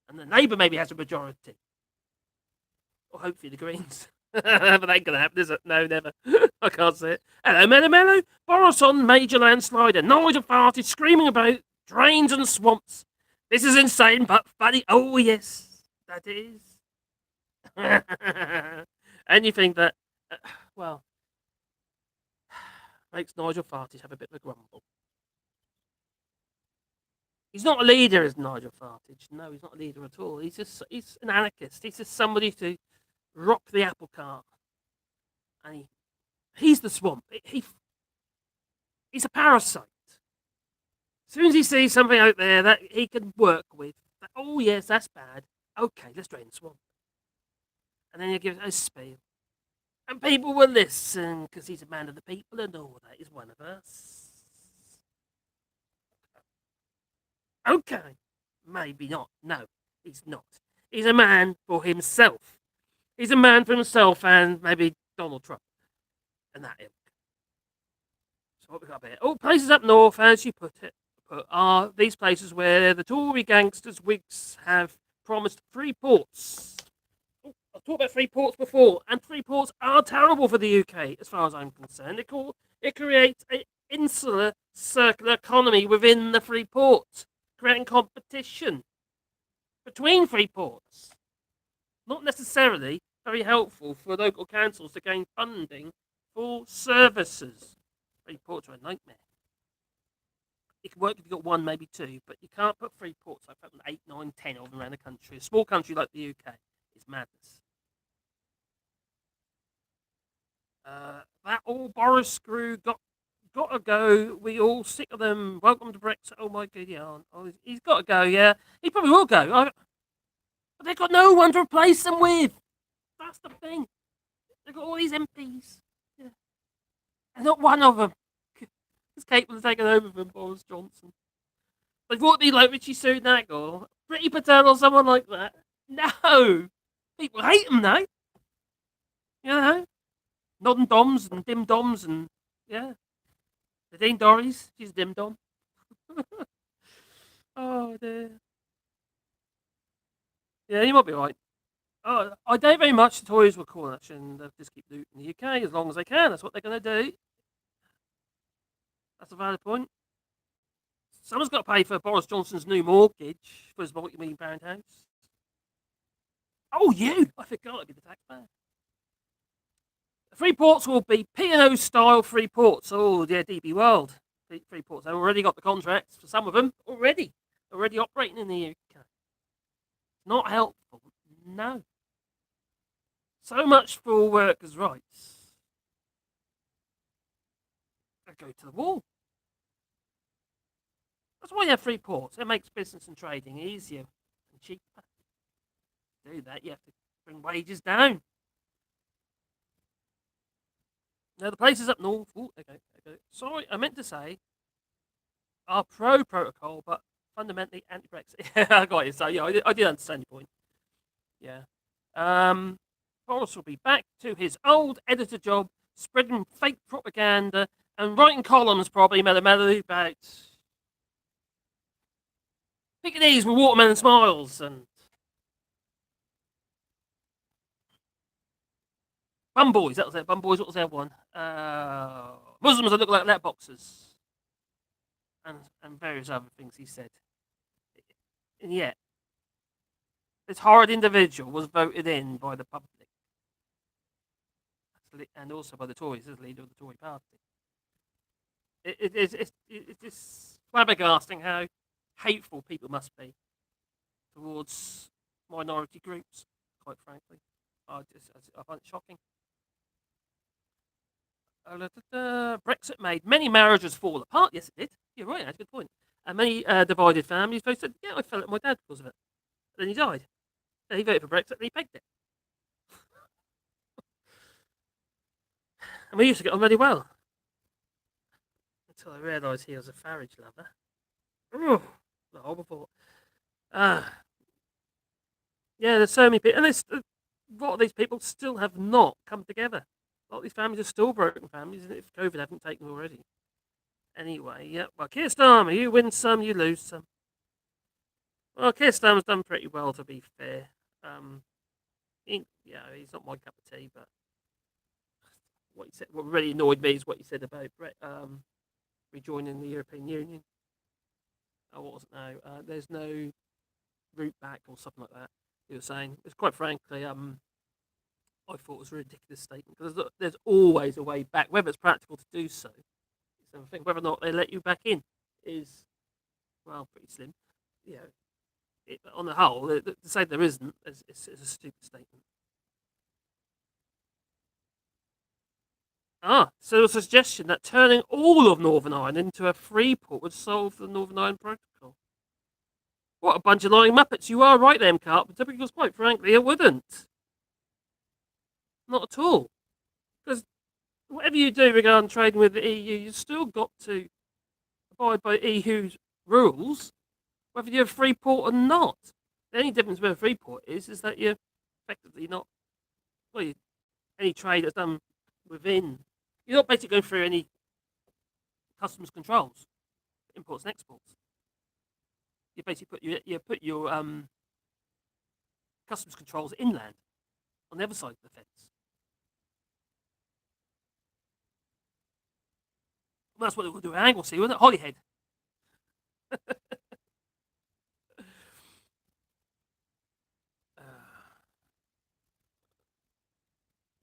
and the Labour maybe has a majority, or hopefully the Greens. But that ain't gonna happen, is it? No, never. I can't say it. Hello, Mello. Boris on major landslide, and Nigel Farage screaming about drains and swamps. This is insane, but funny. Oh, yes, that is. Anything that, makes Nigel Farage have a bit of a grumble. He's not a leader, is Nigel Farage. No, he's not a leader at all. He's an anarchist. He's just somebody to rock the apple cart. And he's the swamp. He's a parasite. As soon as he sees something out there that he can work with, oh yes, that's bad. Okay, let's drain the swamp. And then he gives a spiel. And people will listen because he's a man of the people and all that. He's one of us. Okay, maybe not. No, he's not. He's a man for himself. He's a man for himself and maybe Donald Trump and that ilk. So what we got here? Oh, places up north, as you put it, are these places where the Tory gangsters, Whigs, have promised free ports. Oh, I've talked about free ports before, and free ports are terrible for the UK, as far as I'm concerned. It creates an insular circular economy within the free port, creating competition between free ports. Not necessarily very helpful for local councils to gain funding for services. Free ports are a nightmare. It can work if you've got one, maybe two, but you can't put free ports like 8, 9, 10 of them around the country. A small country like the UK is madness. That all Boris screw got to go. We all sick of them. Welcome to Brexit. Oh my God, yeah. Oh, he's got to go. Yeah, he probably will go. But they've got no one to replace them with. That's the thing. They've got all these MPs. Yeah. And not one of them is capable of taking over from Boris Johnson. They thought they'd like Richie Sunak or Priti Patel or someone like that. No. People hate them now. You know? Nod and Doms and Dim Doms and, yeah. Nadine Dorries, she's Dim Dom. Oh, dear. Yeah, you might be right. Oh, I doubt very much the Tories will call action. They'll just keep looting the UK as long as they can. That's what they're going to do. That's a valid point. Someone's got to pay for Boris Johnson's new mortgage for his multi-million pound house. Oh, you! I forgot I'd be the taxpayer. Free ports will be P&O style free ports. Oh, yeah, DB World. Free ports. They've already got the contracts for some of them. Already operating in the UK. Not helpful. No. So much for workers' rights. They go to the wall. That's why you have free ports. It makes business and trading easier and cheaper. To do that, you have to bring wages down. Now, the places up north. Ooh, okay. Sorry, I meant to say are pro protocol, but fundamentally anti Brexit. I got you. So, yeah, I did understand your point. Yeah. Boris will be back to his old editor job, spreading fake propaganda and writing columns, probably mellow about Pekingese with watermelon smiles and bum boys. That was it. Bum boys. What was the other one? Muslims that look like letterboxes and various other things he said. And yet, this horrid individual was voted in by the public and also by the Tories as leader of the Tory party. It's flabbergasting how hateful people must be towards minority groups, quite frankly. I find it shocking. Brexit made many marriages fall apart. Yes, it did. You're right, that's a good point. And many divided families. They said, yeah, I fell at my dad because of it. Then he died. He voted for Brexit and he pegged it. And we used to get on really well. Until I realised he was a Farage lover. Oh, the horrible thought. Yeah, there's so many people. And a lot of these people still have not come together. A lot of these families are still broken families, if COVID hasn't taken already. Anyway, yeah. Well, Keir Starmer, you win some, you lose some. Well, Keir Starmer's done pretty well, to be fair. He's not my cup of tea, but what he said, what really annoyed me is what he said about rejoining the European Union. Oh, what was it now? There's no route back or something like that. He was saying. It's quite frankly, I thought it was a ridiculous statement because there's always a way back, whether it's practical to do so. So I think whether or not they let you back in is, well, pretty slim. You know, on the whole, to say there isn't is a stupid statement. So a suggestion that turning all of Northern Ireland into a free port would solve the Northern Ireland Protocol. What a bunch of lying muppets. You are right, M. Carpenter, because quite frankly, it wouldn't. Not at all. Because whatever you do regarding trading with the EU, you've still got to abide by EU's rules, whether you're a free port or not. The only difference with a free port is that you're effectively not, any trade that's done within. You're not basically going through any customs controls, imports and exports. You basically put your customs controls inland, on the other side of the fence. Well, that's what we'll do at Anglesey, wasn't it? Holyhead.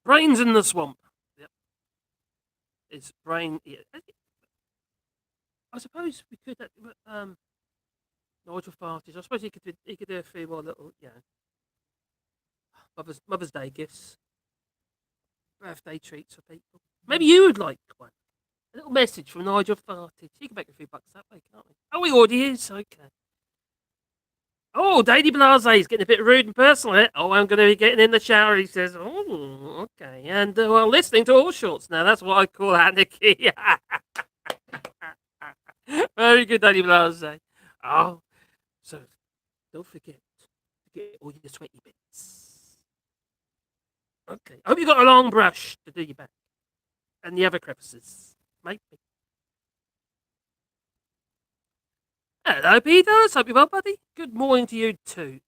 Brains in the swamp. Yep. It's brain. Yeah. I suppose we could. Nigel Fartage. I suppose he could do a few more little, Mother's Day gifts, birthday treats for people. Maybe you would like one. A little message from Nigel Fartage. He can make a few bucks that way, can't we? Oh, he already is. Okay. Oh, Daddy Blase is getting a bit rude and personal here. Oh, I'm going to be getting in the shower. He says, oh, okay. And, listening to Allshorts now. That's what I call anarchy. Very good, Daddy Blase. Oh, so don't forget to get all your sweaty bits. Okay. I hope you got a long brush to do your back. And the other crevices. Maybe. Hello, Peter. Hope you're well, buddy. Good morning to you too.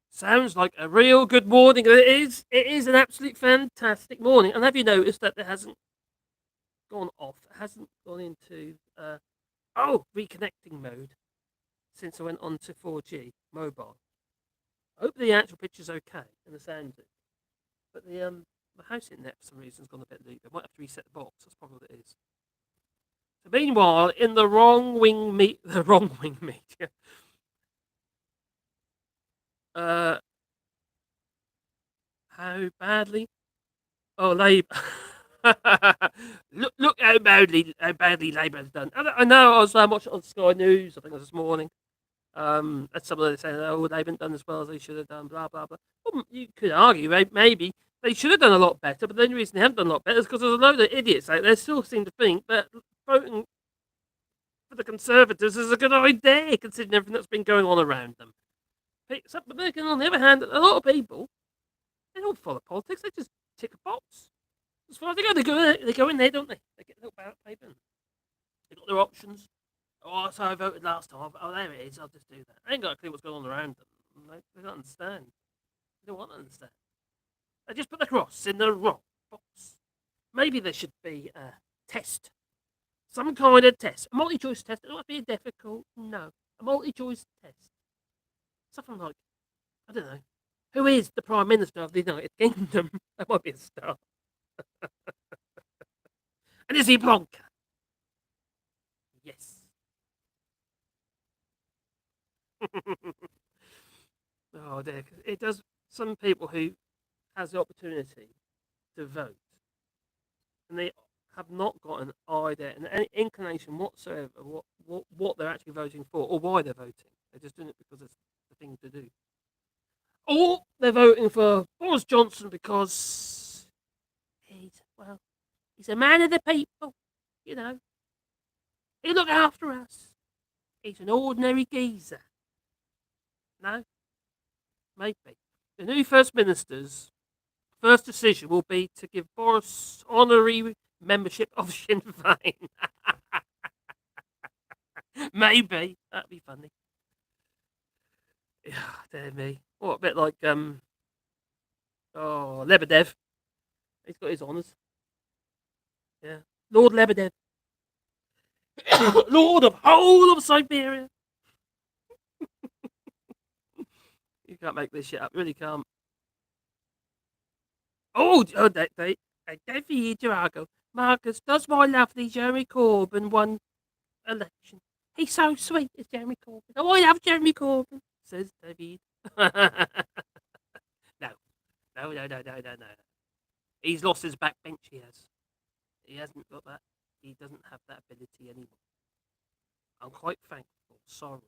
Sounds like a real good morning. It is. It is an absolute fantastic morning. And have you noticed that it hasn't gone off? It hasn't gone into Oh, reconnecting mode since I went on to 4G mobile. I hope the actual picture's okay and the sound is. But the house internet for some reason has gone a bit loopy. I might have to reset the box. That's probably what it is. So meanwhile, in the wrong wing meet the wrong wing media. Uh, how badly? Oh, Labour. look how badly Labour has done. I know. I was watching on Sky News. I think it was this morning. And some of them saying, "Oh, they haven't done as well as they should have done." Blah blah blah. Well, you could argue maybe they should have done a lot better, but the only reason they haven't done a lot better is because there's a load of idiots out there still seem to think that voting for the Conservatives is a good idea, considering everything that's been going on around them. But then on the other hand, a lot of people they don't follow politics; they just tick a box. As far as they go in there, don't they? They get a little ballot paper. They got their options. Oh, so I voted last time. Oh, there it is. I'll just do that. I ain't got a clue what's going on around them. They don't understand. They don't want to understand. They just put the cross in the wrong box. Maybe there should be a test. Some kind of test. A multi-choice test. It don't have to be difficult. No. A multi-choice test. Something like, I don't know. Who is the Prime Minister of the United Kingdom? That might be a start. And is he Blanca? Yes. Oh dear. It does. Some people who has the opportunity to vote, and they have not got an idea and any inclination whatsoever what they're actually voting for or why they're voting. They're just doing it because it's the thing to do. Or they're voting for Boris Johnson because he's a man of the people. You know, he look after us. He's an ordinary geezer. No, maybe the new First Minister's first decision will be to give Boris honorary membership of Sinn Féin. Maybe that'd be funny. Yeah, dear me. What a bit like Lebedev. He's got his honours. Yeah, Lord Lebedev, Lord of whole of Siberia. You can't make this shit up. You really can't. David Drago. Marcus, does my lovely Jeremy Corbyn won election? He's so sweet, is Jeremy Corbyn. Oh, I love Jeremy Corbyn, says David. No, no, no, no, no, no, no. He's lost his backbench, he has. He hasn't got that. He doesn't have that ability anymore. I'm quite thankful. Sorry.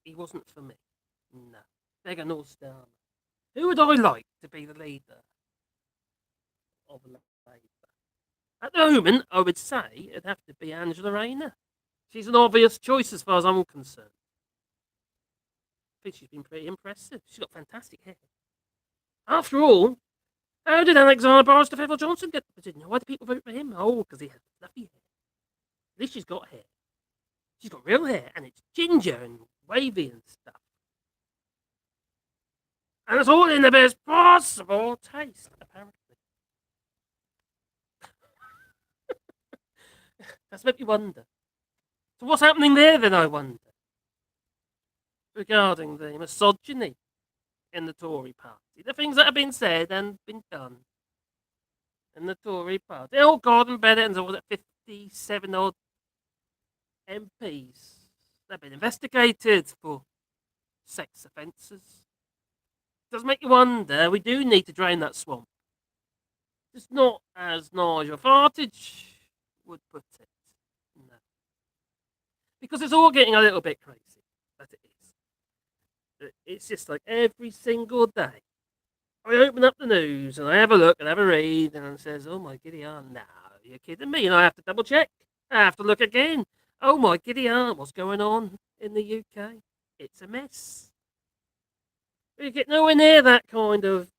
He wasn't for me. No. Beggar North Star. Who would I like to be the leader of Labour? At the moment, I would say it'd have to be Angela Rayner. She's an obvious choice as far as I'm concerned. I think she's been pretty impressive. She's got fantastic hair. After all, how did Alexander Boris DeFevo Johnson get the position? Why do people vote for him? Oh, because he has fluffy hair. At least she's got hair. She's got real hair, and it's ginger and wavy and stuff. And it's all in the best possible taste, apparently. That's made me wonder. So what's happening there then, I wonder? Regarding the misogyny in the Tory party. The things that have been said and been done in the Tory party. Oh, Gordon Bennett and all that 57 odd MPs. They've been investigated for sex offences. It does make you wonder. We do need to drain that swamp. Just not as Nigel Farage would put it. No. Because it's all getting a little bit crazy. That it is. It's just like every single day. I open up the news and I have a look and have a read and it says, oh my giddy aunt, no, you're kidding me. And I have to double check. I have to look again. Oh my giddy aunt, what's going on in the UK? It's a mess. We get nowhere near that kind of,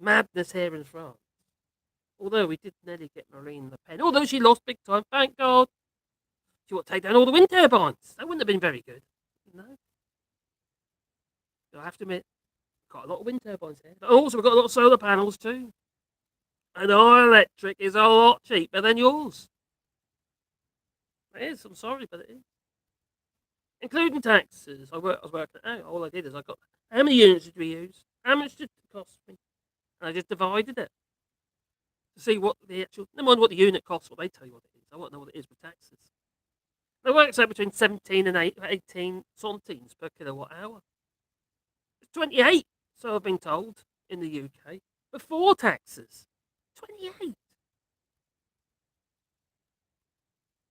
madness here in France. Although we did nearly get Marine Le Pen. Although she lost big time, thank God. She would take down all the wind turbines. That wouldn't have been very good. No. I have to admit, got a lot of wind turbines here. But also, we've got a lot of solar panels too. And our electric is a lot cheaper than yours. It is, I'm sorry, but it is. Including taxes. I was working it out. All I did is I got how many units did we use? How much did it cost me? And I just divided it to see what the actual, never mind what the unit costs, what they tell you what it is. I want to know what it is with taxes. It works out between 17 and 18 centimes per kilowatt hour. It's 28, so I've been told, in the UK, before taxes. 28.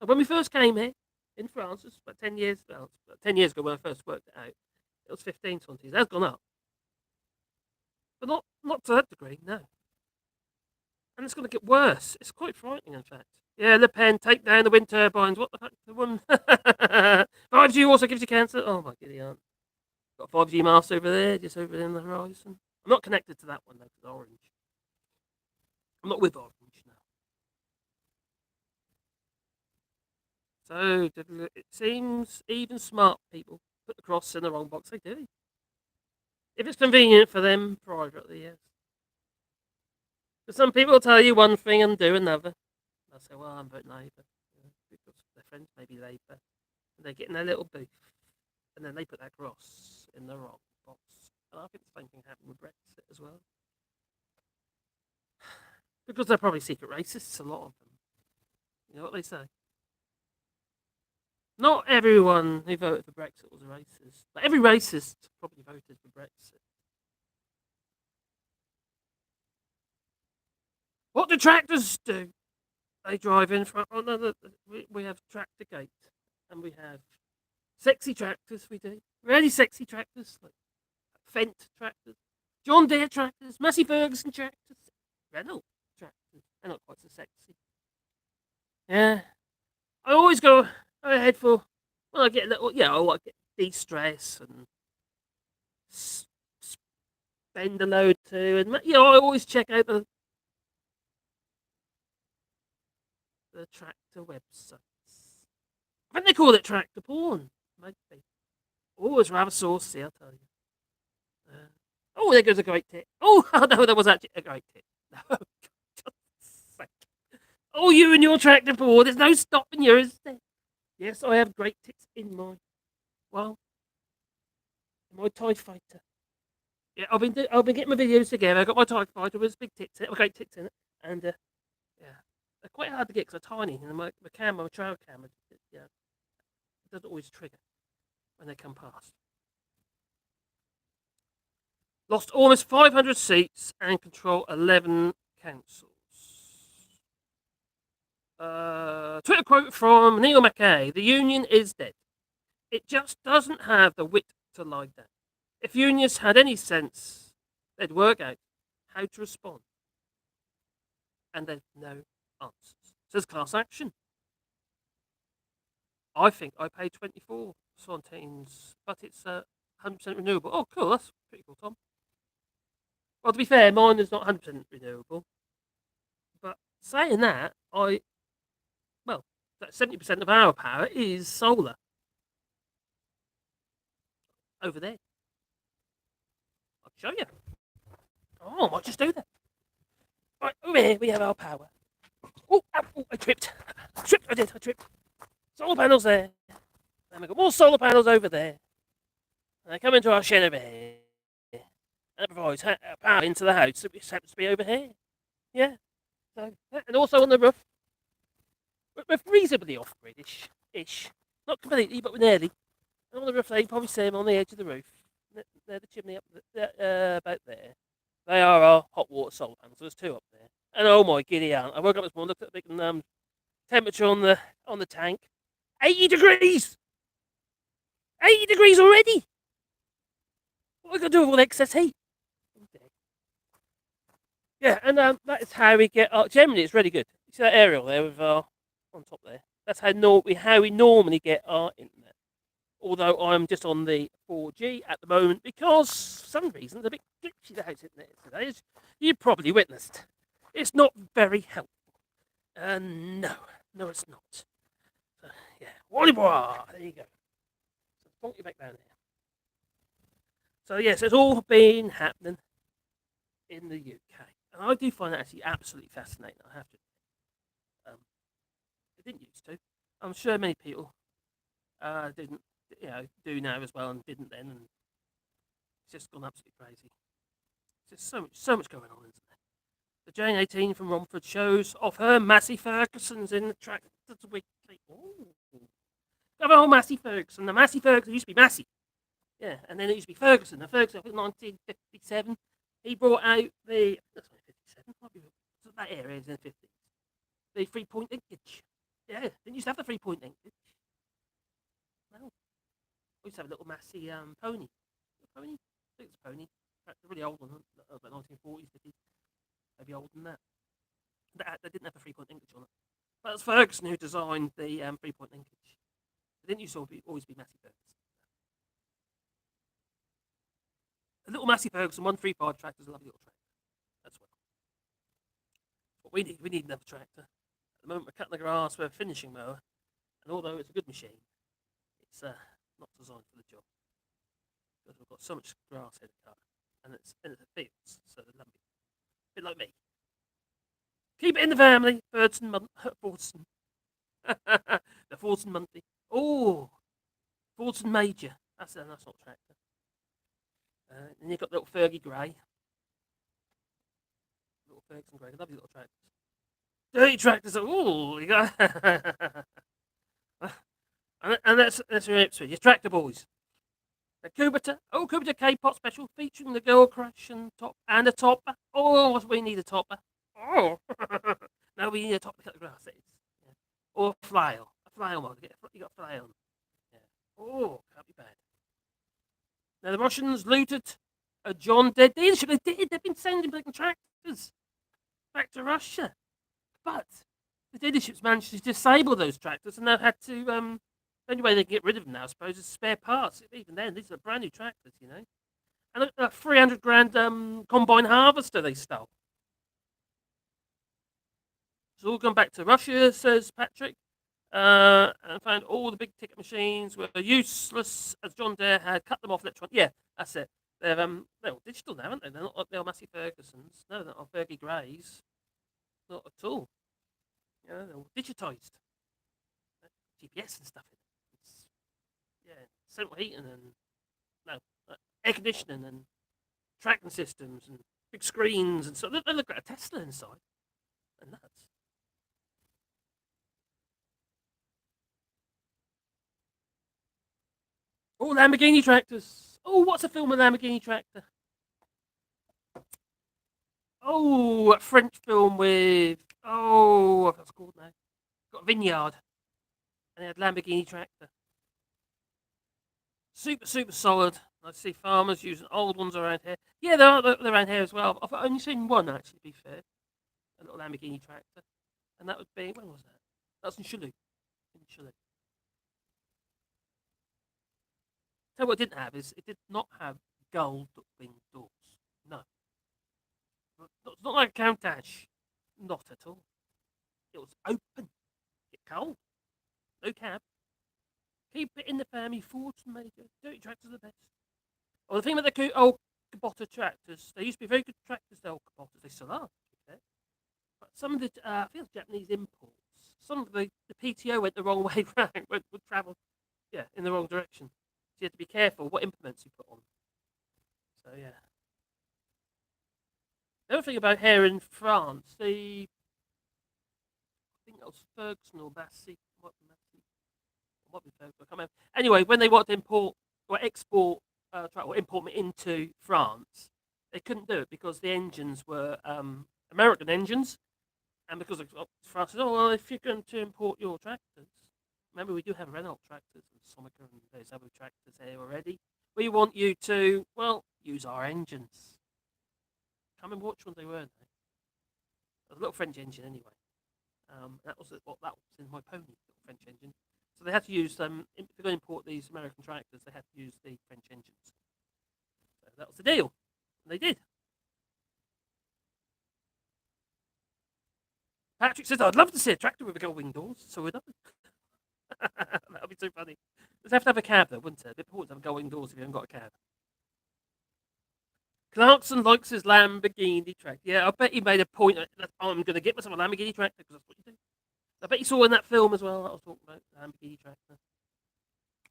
And when we first came here in France, it was about 10 years, well, 10 years ago when I first worked it out, it was 15 centimes. That's gone up. But not to that degree, no. And it's going to get worse. It's quite frightening, in fact. Yeah, Le Pen, take down the wind turbines. What the fuck? The one 5G also gives you cancer. Oh my giddy aunt. Got a 5G mast over there, just over there in the horizon. I'm not connected to that one though, because Orange. I'm not with Orange now. So it seems even smart people put the cross in the wrong box. They do. If it's convenient for them privately, yes. But some people will tell you one thing and do another. They'll say, well, I'm voting Labour. Because their friends may be Labour. And they get in their little booth. And then they put that cross in the wrong box. And I think the same thing happened with Brexit as well. Because they're probably secret racists, a lot of them. You know what they say? Not everyone who voted for Brexit was a racist. But every racist probably voted for Brexit. What do tractors do? They drive in front. Oh no, we have tractor gate, and we have sexy tractors. We do really sexy tractors, like Fendt tractors, John Deere tractors, Massey Ferguson tractors, Renault tractors. They're not quite so sexy. Yeah, I always go ahead for when I get a little. Yeah, I want to get de-stress and spend a load too, and I always check out the tractor websites. I think they call it tractor porn. Maybe. Oh, it's rather saucy, I'll tell you. Oh, there goes a great tip. Oh, no, that was actually a great tip. No, oh, you and your tractor porn. There's no stopping you, is there? Yes, I have great tits in my, well, in my TIE fighter. Yeah, I've been getting my videos together. I got my TIE fighter with big tits in it, great tits in it, and yeah, they're quite hard to get because they're tiny, and my camera, my trail camera, yeah, it doesn't always trigger when they come past. Lost almost 500 seats and control 11 councils. Twitter quote from Neil Mackay: "The union is dead. It just doesn't have the wit to lie down. If unionists had any sense, they'd work out how to respond. And there's no answers. Says class action. I think I pay 24 centimes, but it's 100% renewable. Oh, cool. That's pretty cool, Tom. Well, to be fair, mine is not 100% renewable. But saying that, well, 70% of our power is solar. Over there. I'll show you. Oh, I might just do that. Right, over here we have our power. Oh, I tripped. I tripped. Solar panels there. And we've got more solar panels over there. And they come into our shed over here. And it provides power into the house, which happens to be over here. Yeah. So, and also on the roof. We're reasonably off-grid-ish. Not completely, but we're nearly. And on the roof, you can probably see them on the edge of the roof. They're the chimney up about there. They are our hot water solar panels. There's two up there. And oh my giddy aunt, I woke up this morning, looked at the big temperature on the tank. 80 degrees! 80 degrees already! What are we going to do with all the excess heat? Yeah, and that is how we get our... Generally, it's really good. You see that aerial there with on top there? That's how we normally get our internet. Although I'm just on the 4G at the moment because, for some reason, it's a bit glitchy the house internet today, as you probably witnessed. It's not very helpful. No, it's not. So, yeah, there you go. So, plonk you back down here. So, yes, it's all been happening in the UK. And I do find that actually absolutely fascinating. I have to. Um, I didn't used to. I'm sure many people didn't, do now as well, and didn't then, and it's just gone absolutely crazy. There's just so much going on, isn't there? The Jane 18 from Romford shows off her Massey Ferguson's in the Tractors Weekly. Ooh. Got a whole Massey Ferguson. The Massey Ferguson used to be Massey. Yeah, and then it used to be Ferguson. And Ferguson, I think 1957, he brought out that's not 57, might be, that area is in the 50s. The 3-point linkage. Yeah, didn't used to have the 3-point linkage. No. We used to have a little Massey pony. Pony? I think it's a pony. Perhaps a really old one, about 1940s, 50s. Maybe older than that. They didn't have a 3-point linkage on it. But it was Ferguson who designed the 3-point linkage. It didn't used to always be Massey Ferguson. A little Massey Ferguson 135 tractor is a lovely little tractor. That's what we need. We need another tractor. At the moment, we're cutting the grass with a finishing mower, and although it's a good machine, it's not designed for the job because we've got so much grass here to cut, and it's in the fields, so they're lumpy. A bit like me. Keep it in the family, Fordson. The Fordson Monthly. Oh, Fordson Major. That's not a tractor. And you've got little Fergie Grey. Little Ferguson Grey. Lovely little tractors. Dirty tractors. Oh, you got. and that's your Ipswich. Your tractor boys. The Kubota K-Pot special featuring the Girl Crash and a topper. Oh, we need a topper. Oh, no, we need a topper to cut the grass. Yeah. Or a flail. A flail mod. You got a flail. Yeah. Oh, can't be bad. Now the Russians looted a John Deere dealership. They did. They've been sending tractors back to Russia, but the dealerships managed to disable those tractors, and they've had to. The only way they can get rid of them now, I suppose, is spare parts. Even then, these are brand new tractors, And a 300 grand combine harvester they stole. It's all gone back to Russia, says Patrick. And found all the big ticket machines were useless as John Deere had cut them off electronic. Yeah, that's it. They're all digital now, aren't they? They're not like the old Massey Fergusons. No, they're not Fergie Greys. Not at all. They're all digitised. GPS and stuff in it. Central heating and air conditioning and tracking systems and big screens and so they look like a Tesla inside. And nuts. Oh, Lamborghini tractors. Oh, what's a film with Lamborghini tractor? Oh, a French film with what's it called now? Got a vineyard. And they had Lamborghini tractor. Super solid. I see farmers using old ones around here. Yeah, they're around here as well. I've only seen one actually, to be fair. A little Lamborghini tractor. And that would be, when was that? That's in Chile. So what it didn't have is it did not have gold wing doors. No. It's not like a Countach. Not at all. It was open. Get cold. No cab. Keep it in the family. Fords and Major. Dirty tractors are the best. Well, the thing about the old Kubota tractors, they used to be very good tractors, the old Kubotas. They still are, but some of the, I feel Japanese imports, some of the PTO went the wrong way round, would travel, in the wrong direction. So you had to be careful what implements you put on. So, yeah. The other thing about here in France, I think that was Ferguson or Massey. Might be Ferguson, I can't remember. Anyway, when they wanted to import or export, or import them into France, they couldn't do it because the engines were American engines, and because France said, "Oh well, if you're going to import your tractors, remember we do have Renault tractors and Somica and there's other tractors here already. We want you to use our engines." Can't remember which ones they were. It was a little French engine anyway. That was what that was in my pony, little French engine. So they had to use them. If they're going to import these American tractors, they had to use the French engines. So that was the deal. And they did. Patrick says, I'd love to see a tractor with gold wing doors. So would I. That would be too funny. They'd have to have a cab, though, wouldn't it? It'd be important to have gold wing doors if you haven't got a cab. Clarkson likes his Lamborghini tractor. Yeah, I bet he made a point that I'm going to get myself a Lamborghini tractor because that's what you do. I bet you saw in that film as well that I was talking about Lamborghini tractor.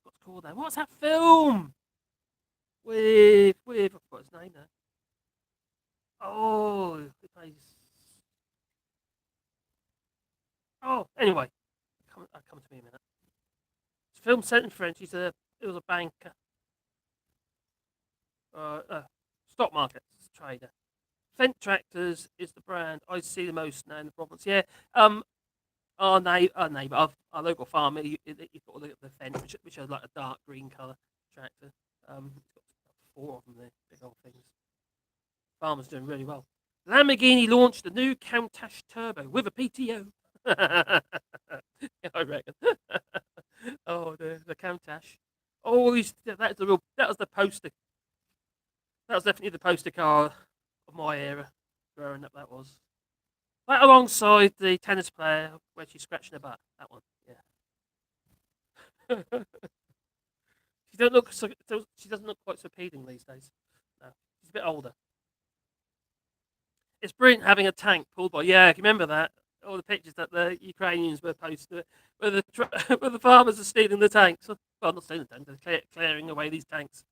What's it called that? What's that film with I forgot his name now. Oh, he plays. Oh, anyway, come to me a minute. It's a film set in French. It was a banker, stock market trader. Fendt Tractors is the brand I see the most now in the province. Yeah, our neighbour, our local farmer, he's got the Fendt, which is like a dark green colour tractor. He's got four of them there, big old things. Farmer's doing really well. Lamborghini launched the new Countach Turbo with a PTO. Yeah, I reckon. Oh, the Countach. Oh, that was the poster. That was definitely the poster car of my era growing up. That was right alongside the tennis player where she's scratching her butt. That one, yeah. She don't look so. She doesn't look quite so appealing these days. No, she's a bit older. It's brilliant having a tank pulled by. Yeah, can you remember that? All the pictures that the Ukrainians were posting, where where the farmers are stealing the tanks. Well, not stealing the tanks, they're clearing away these tanks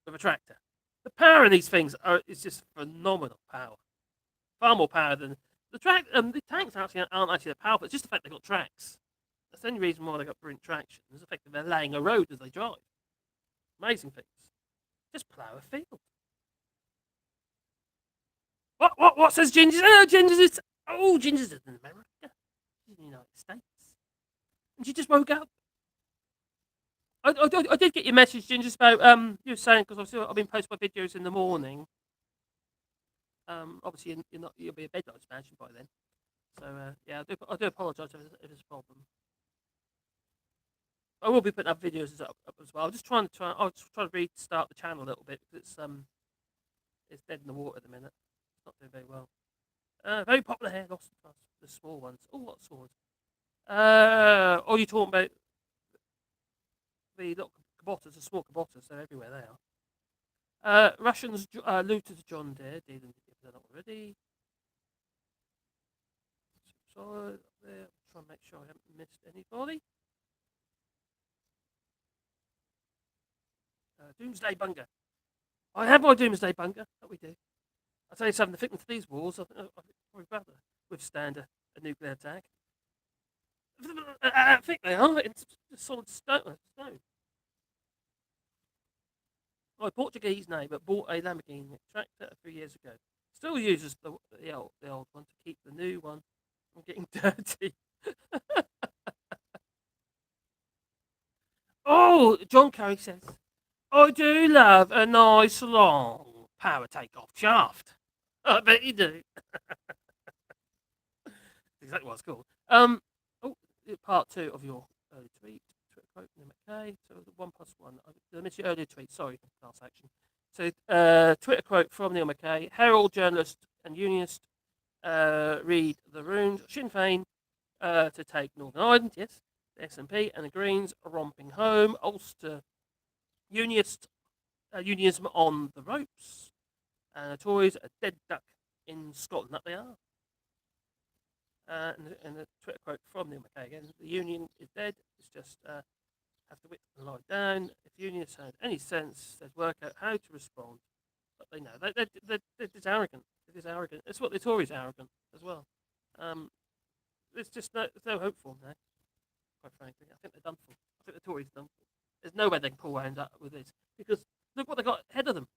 with a tractor. The power in these things is just phenomenal power. Far more power than the track. The tanks actually aren't actually that powerful. It's just the fact they've got tracks. That's the only reason why they've got brilliant traction. Is the fact that they're laying a road as they drive. Amazing things. Just plough a field. What says Ginger's? Oh, Ginger's in America. She's in the United States. And she just woke up. I did get your message, Ginger, about you were saying because I've been posting my videos in the morning. Obviously you'll be a bedtime expansion by then. So yeah, I do apologise if there's a problem. I will be putting up videos up as well. I'll just try to restart the channel a little bit because it's dead in the water at the minute. It's not doing very well. Very popular here, lost the small ones. Oh, what swords? Oh, you're talking about the little Kubotas, the small Kubotas. They're everywhere. They are. Russians looted John Deere. Dealing with that already. So there, try and make sure I haven't missed anybody. Doomsday Bunker. I have my Doomsday Bunker. That we do. I'll tell you something. The thickness of these walls, I think probably better withstand a nuclear attack. I think they are. It's solid stone. My Portuguese neighbour bought a Lamborghini tractor a few years ago. Still uses the old one to keep the new one from getting dirty. Oh, John Curry says, I do love a nice long power takeoff shaft. I bet you do. Exactly what it's called. Oh, part two of your early tweet. Twitter quote from McKay. So the 1+1. I missed your earlier tweet. Sorry, class action. So Twitter quote from Neil McKay. Herald journalist and unionist read the runes. Sinn Féin to take Northern Ireland. Yes. The SNP and the Greens are romping home. Ulster unionism on the ropes. And the Tories a dead duck in Scotland. That they are. And the Twitter quote from Neil McKay again: "The union is dead. It's just have to wait and lie down. If unionists had any sense, they'd work out how to respond. But they know they're just arrogant. It is arrogant. It's what the Tories are arrogant as well. There's just there's no hope for them now. Quite frankly, I think they're done for. I think the Tories are done for. There's no way they can pull around up with this because look what they got ahead of them.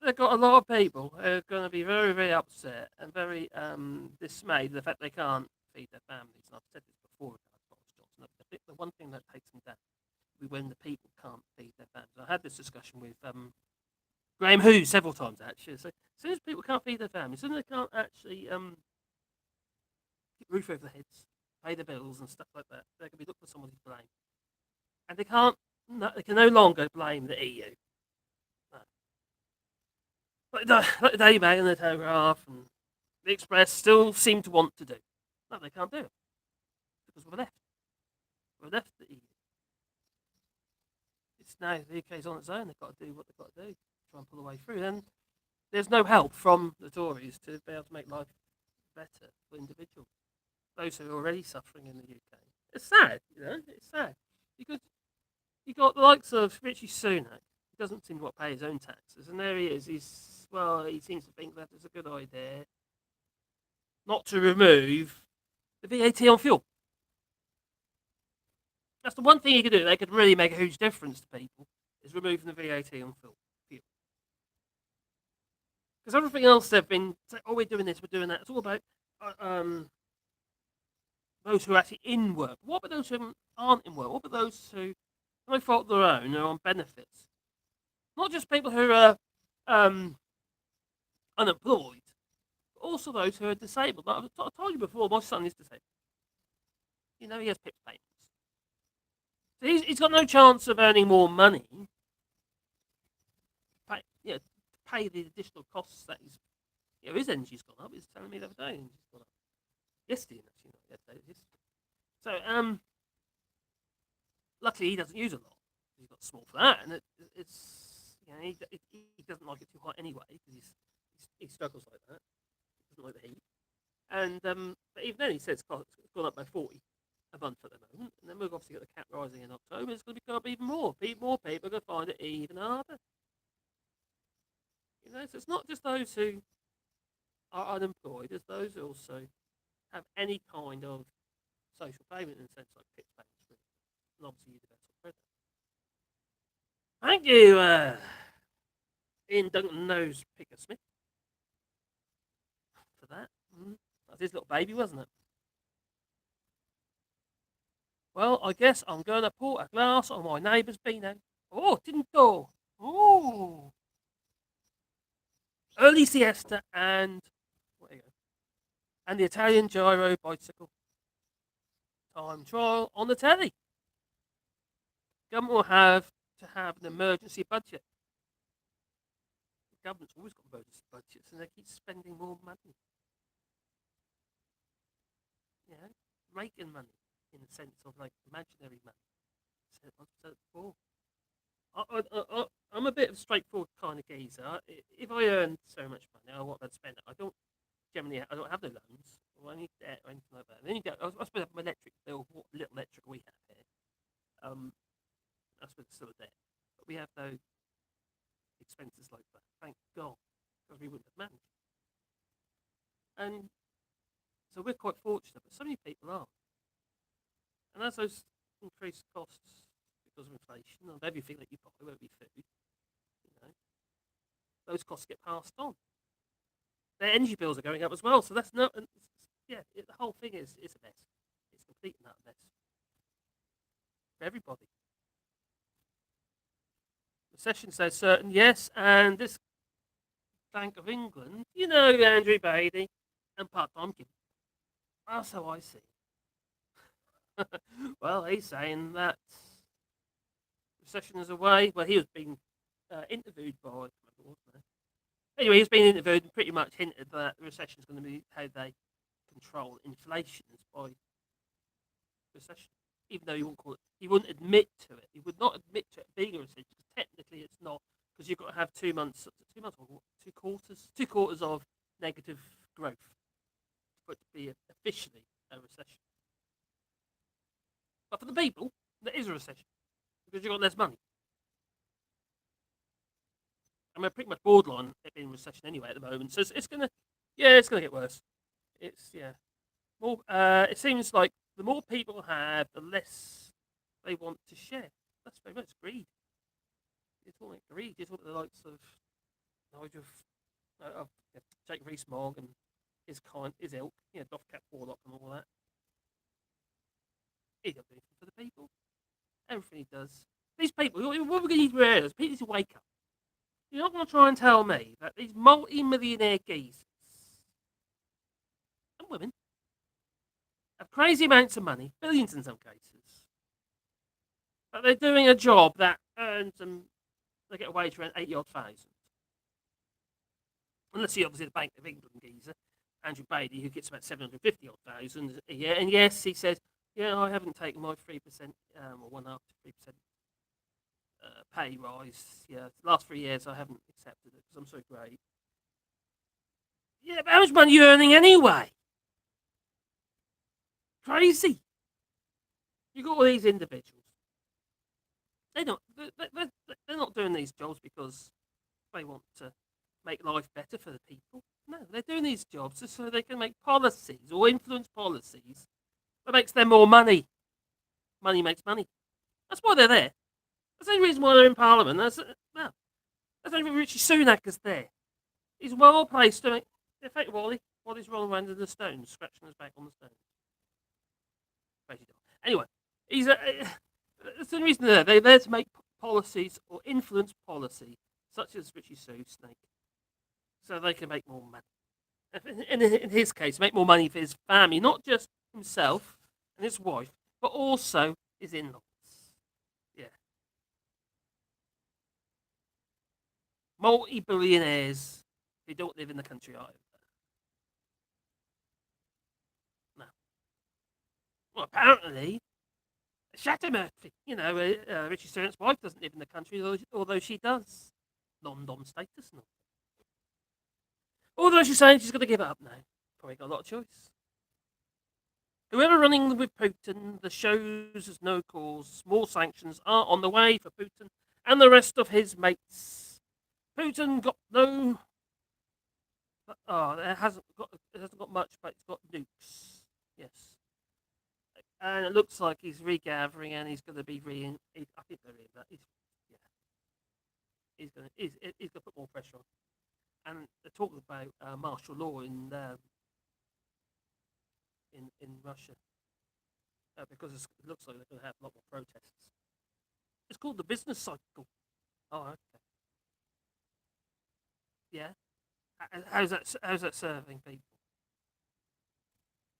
They've got a lot of people who are going to be very, very upset and very dismayed at the fact they can't feed their families. And I've said this before about Boris Johnson. I think the one thing that takes them down will be when the people can't feed their families. I had this discussion with Graham Hughes several times actually. So as soon as people can't feed their families, as soon as they can't actually keep a roof over their heads, pay their bills and stuff like that, they're going to be looking for someone to blame. And they can't. No, they can no longer blame the EU. Like the Daily Mail and the Telegraph and the Express still seem to want to do. No, they can't do it because we're left. We're left the EU. It's now the UK's on its own. They've got to do what they've got to do, try and pull the way through. Then there's no help from the Tories to be able to make life better for individuals, those who are already suffering in the UK. It's sad, it's sad. Because you got the likes of Richie Sunak, who doesn't seem to want to pay his own taxes, and there he is. He seems to think that it's a good idea not to remove the VAT on fuel. That's the one thing you could do. They could really make a huge difference to people is removing the VAT on fuel. Because everything else they've been saying, oh, we're doing this, we're doing that. It's all about those who are actually in work. What about those who aren't in work? What about those who, no fault of their own, are on benefits? Not just people who are unemployed, but also those who are disabled. Like I told you before, my son is disabled. He has PIP payments. So he's got no chance of earning more money to pay the additional costs that his energy's gone up. He's telling me the other day, energy's gone up. Yesterday, actually, not yesterday. So, luckily he doesn't use a lot. He's got small for that, and he doesn't like it too hot anyway because he struggles like that. He doesn't like the heat, and but even then he says it's gone up by 40 a month at the moment, and then we've obviously got the cap rising in October. It's going to go up even more. More people are going to find it even harder. So it's not just those who are unemployed; it's those who also have any kind of social payment in a sense like PIP payments, and obviously universal credit. Thank you, Ian Duncan Nose Picker Smith, for that. That's his little baby, wasn't it? Well, I guess I'm going to pour a glass on my neighbour's Beano. Oh, didn't go. Oh. Early siesta and the Italian gyro bicycle time trial on the telly. Government will have to have an emergency budget. The government's always got emergency budgets, and they keep spending more money. Making money in the sense of like imaginary money. Said before. I'm a bit of a straightforward kind of geezer. If I earn so much money, I want to spend it. I don't have no loans or any debt or anything like that. And then I suppose my electric bill, what little electric we have here, I suppose it's still a debt, but we have no expenses like that. Thank God, because we wouldn't have managed. And so we're quite fortunate, but so many people aren't. And as those increased costs because of inflation of everything that you buy, whether it be food, those costs get passed on. Their energy bills are going up as well, so that's the whole thing is a mess. It's complete and utter mess for everybody. Recession says certain, yes, and this Bank of England, Andrew Bailey and Pat Tompkins. That's how I see it. Well, he's saying that recession is away. Well, he was being interviewed by, anyway, he's been interviewed and pretty much hinted that the recession is going to be how they control inflation is by recession. Even though he wouldn't admit to it. He would not admit to it being a recession because technically it's not, because you've got to have 2 months or 2 quarters of negative growth for it to be officially a recession. But for the people, there is a recession because you've got less money. And we're pretty much borderline it being a recession anyway at the moment, so it's gonna get worse. It's more. It seems like the more people have, the less they want to share. That's very much greed. It's all like greed. It's what the likes of Nigel, Jake Rees-Mogg and his ilk, Doff Cap Warlock and all that. He does anything for the people. Everything he does. These people, what we're going to need to realize, people need to wake up. You're not going to try and tell me that these multi-millionaire geezers and women have crazy amounts of money, billions in some cases, but they're doing a job that earns them, they get a wage around 80 odd thousand. Unless you obviously the Bank of England geezer, Andrew Bailey, who gets about 750 odd thousand a year. And yes, he says, I haven't taken my 3% or 1.5 to 3% pay rise. Yeah, the last 3 years I haven't accepted it because I'm so great. Yeah, but how much money are you earning anyway? Crazy. You got all these individuals. They don't. They're not doing these jobs because they want to make life better for the people. No, they're doing these jobs just so they can make policies or influence policies that makes them more money. Money makes money. That's why they're there. That's the only reason why they're in Parliament. No, that's the only reason Richie Sunak is there. He's well placed to make. In fact, Wally's rolling around in the stones, scratching his back on the stones. Crazy dog. Anyway, he's that's the reason they're there to make policies or influence policy, such as Richie Sunak, so they can make more money. In his case, make more money for his family, not just himself and his wife, but also his in-laws. Yeah, multi-billionaires who don't live in the country either. No. Well, apparently, Shattermurphy, Richie Sunak's wife doesn't live in the country, although she does. Non-dom status, no. Although she's saying she's going to give it up now. Probably got a lot of choice. Whoever running with Putin, the shows as no cause, more sanctions are on the way for Putin and the rest of his mates. Putin got no. Oh, it hasn't got much, but it's got nukes. Yes. And it looks like he's regathering, and he's going to be I think they're that. Yeah, he's going to put more pressure on. And they're talking about martial law in Russia because it looks like they're going to have a lot more protests. It's called the business cycle. Oh, okay. Yeah. How's that serving people?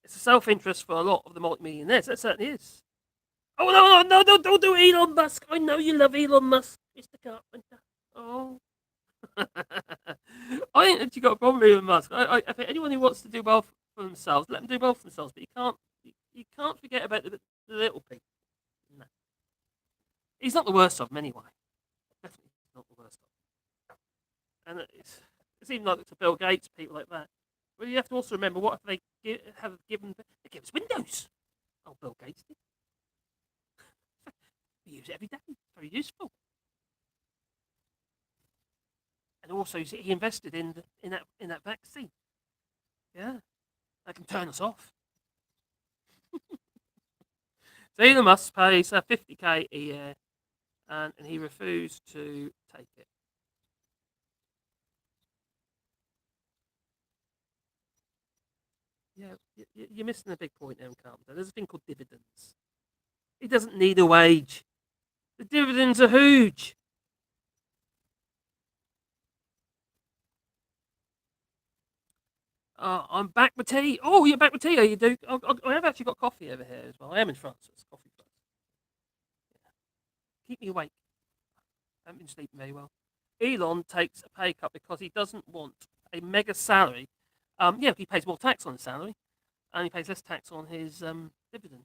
It's a self-interest for a lot of the multi-millionaires. That certainly is. Oh no! Don't do Elon Musk. I know you love Elon Musk, Mr. Carpenter. Oh. I think that you got a problem with Elon Musk. I think anyone who wants to do well for themselves, let them do well for themselves. But you can't forget about the little people. No. He's not the worst of them anyway. Definitely not the worst of them. And it's even like to Bill Gates, people like that. Well, you have to also remember what have they have given? They give us Windows. Oh, Bill Gates did. We use it every day. It's very useful. And also, he invested in that vaccine. Yeah, that can turn us off. So Elon Musk pays 50K a year, and he refused to take it. Yeah, you're missing a big point there, Carpenter. There's a thing called dividends. He doesn't need a wage. The dividends are huge. I'm back with tea. Oh, you're back with tea, are you, Duke? I have actually got coffee over here as well. I am in France, so it's coffee place. Yeah. Keep me awake. I haven't been sleeping very well. Elon takes a pay cut because he doesn't want a mega salary. Yeah, he pays more tax on his salary, and he pays less tax on his dividend.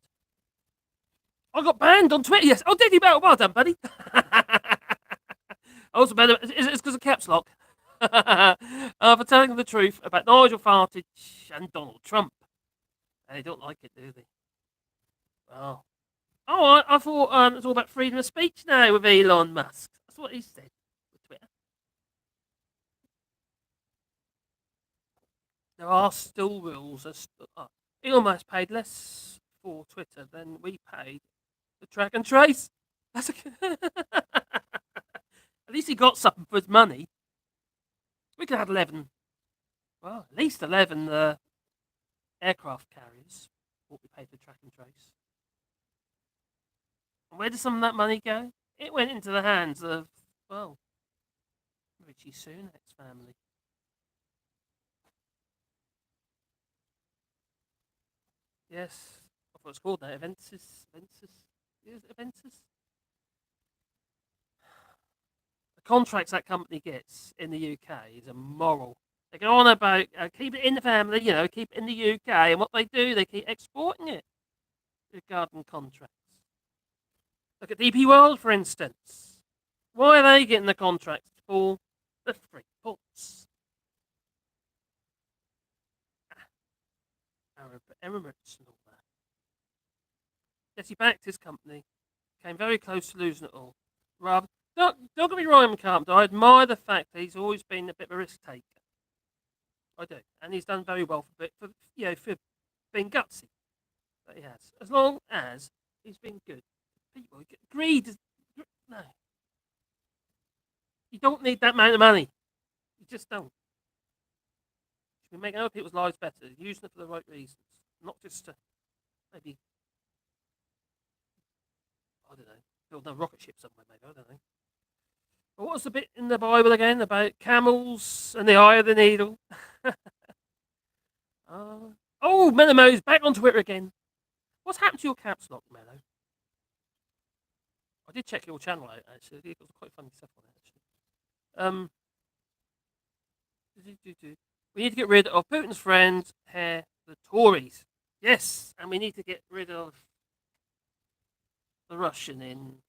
I got banned on Twitter. Yes. Oh, did you? Well done, buddy. Also, better. It's because of caps lock. For telling the truth about Nigel Farage and Donald Trump. They don't like it, do they? Well, I thought it was all about freedom of speech now with Elon Musk. That's what he said with Twitter. There are still rules. Elon Musk paid less for Twitter than we paid for track and trace. That's at least he got something for his money. We could have 11, well, at least 11 aircraft carriers, what we paid for track and trace. And where did some of that money go? It went into the hands of, well, Richie Sunak's family. Yes, I thought it's called now. Aventus. Is it Aventus? The contracts that company gets in the UK is immoral. They go on about keep it in the family, keep it in the UK, and what they do, they keep exporting it. The garden contracts. Look at DP World, for instance. Why are they getting the contracts for the free ports? Arab Emirates and all that. Yes, he backed his company, came very close to losing it all. Rather, don't get me wrong, Carpenter. I admire the fact that he's always been a bit of a risk taker. I do, and he's done very well for being gutsy. That he has, as long as he's been good. People greed is no. You don't need that amount of money. You just don't. You can make other people's lives better, using it for the right reasons, not just to maybe I don't know build a rocket ship somewhere. Maybe I don't know. But what's the bit in the Bible again about camels and the eye of the needle? Oh, Melo's back on Twitter again. What's happened to your caps lock, Melo? I did check your channel out actually. It was quite funny stuff on it actually. We need to get rid of Putin's friends, the Tories. Yes, and we need to get rid of the Russian in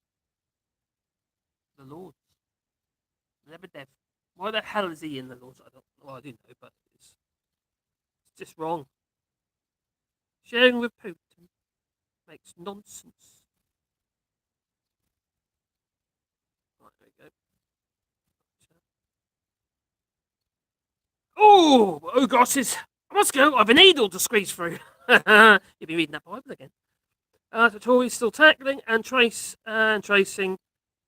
the Lords. Lebedev. Why the hell is he in the Lords? I don't. Well, I do know, but it's just wrong. Sharing with Putin makes nonsense. Right, there we go. Oh, gosses. I must go. I've a needle to squeeze through. You'll be reading that Bible again. The Tories still tackling and tracing,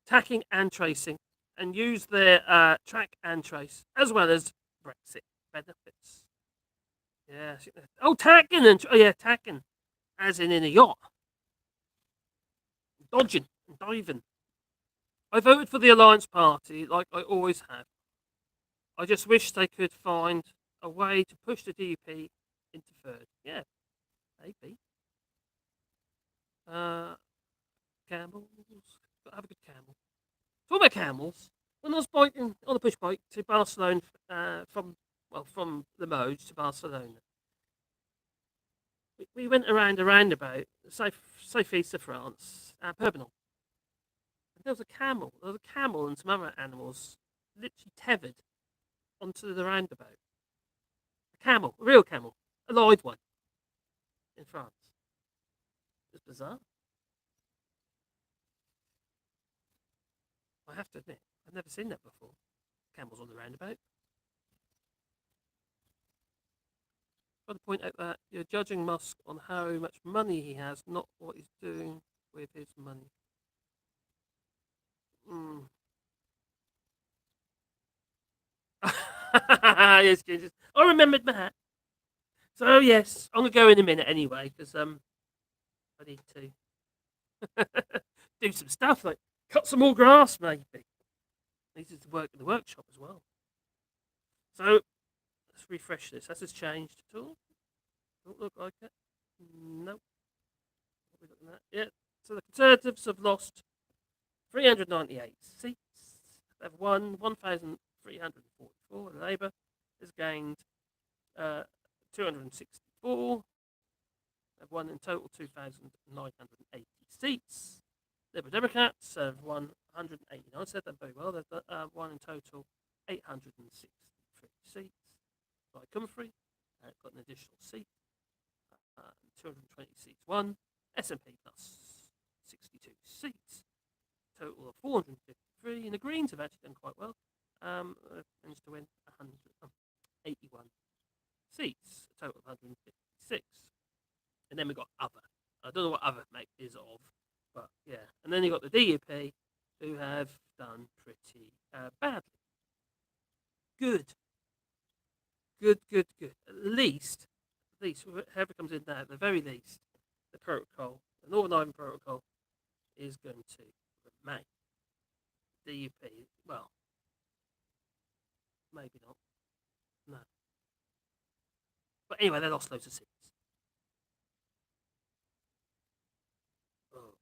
tacking and tracing, and use their track and trace as well as Brexit benefits. Yeah. Oh, tacking tacking, as in a yacht, dodging and diving. I voted for the Alliance Party, like I always have. I just wish they could find a way to push the DUP into third. Yeah, maybe. Camels. Gotta have a good camel. Talk about camels. When I was biking on the push bike to Barcelona, from the Modes to Barcelona, we went around a roundabout, southeast of France, Perpignan. And there was a camel. There was a camel and some other animals literally tethered onto the roundabout. A camel, a real camel, a live one in France. It was bizarre. I have to admit, I've never seen that before. Camels on the roundabout. Got to point out that you're judging Musk on how much money he has, not what he's doing with his money. Yes, Jesus. I remembered that. So yes, I'm gonna go in a minute anyway because I need to do some stuff like cut some more grass maybe. I need to work in the workshop as well. So let's refresh this. Has this changed at all? Don't look like it. Nope. What are we looking at? Yeah. So the Conservatives have lost 398 seats. They've won 1,344. Labour has gained 264. They've won in total 2,980 seats. Liberal Democrats have won 189. Said that very well. They've won in total 863 seats. Like Humphrey got an additional seat. 220 seats won. SNP plus 62 seats. Total of 453. And the Greens have actually done quite well. Managed to win 181 seats. A total of 156. And then we got other. I don't know what other is of, but yeah. And then you got the DUP, who have done pretty badly. Good. At least, whoever comes in now, at the very least, the protocol, the Northern Ireland Protocol, is going to remain. DUP, well, maybe not. No. But anyway, they lost loads of seats. Oh,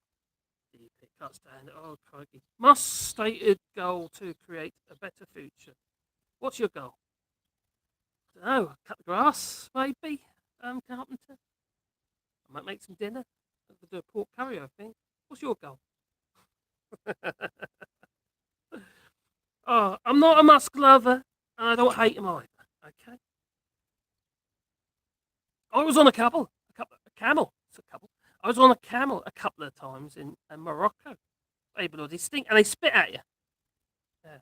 DUP can't stand it. Oh, crikey. Musk's stated goal to create a better future. What's your goal? I don't know. Cut the grass, maybe. Carpenter. I might make some dinner. I'll do a pork curry, I think. What's your goal? Oh, I'm not a Musk lover, and I don't hate him either. Okay. I was on a camel. It's a couple. I was on a camel a couple of times in Morocco. They bloody stink, and they spit at you. Yeah.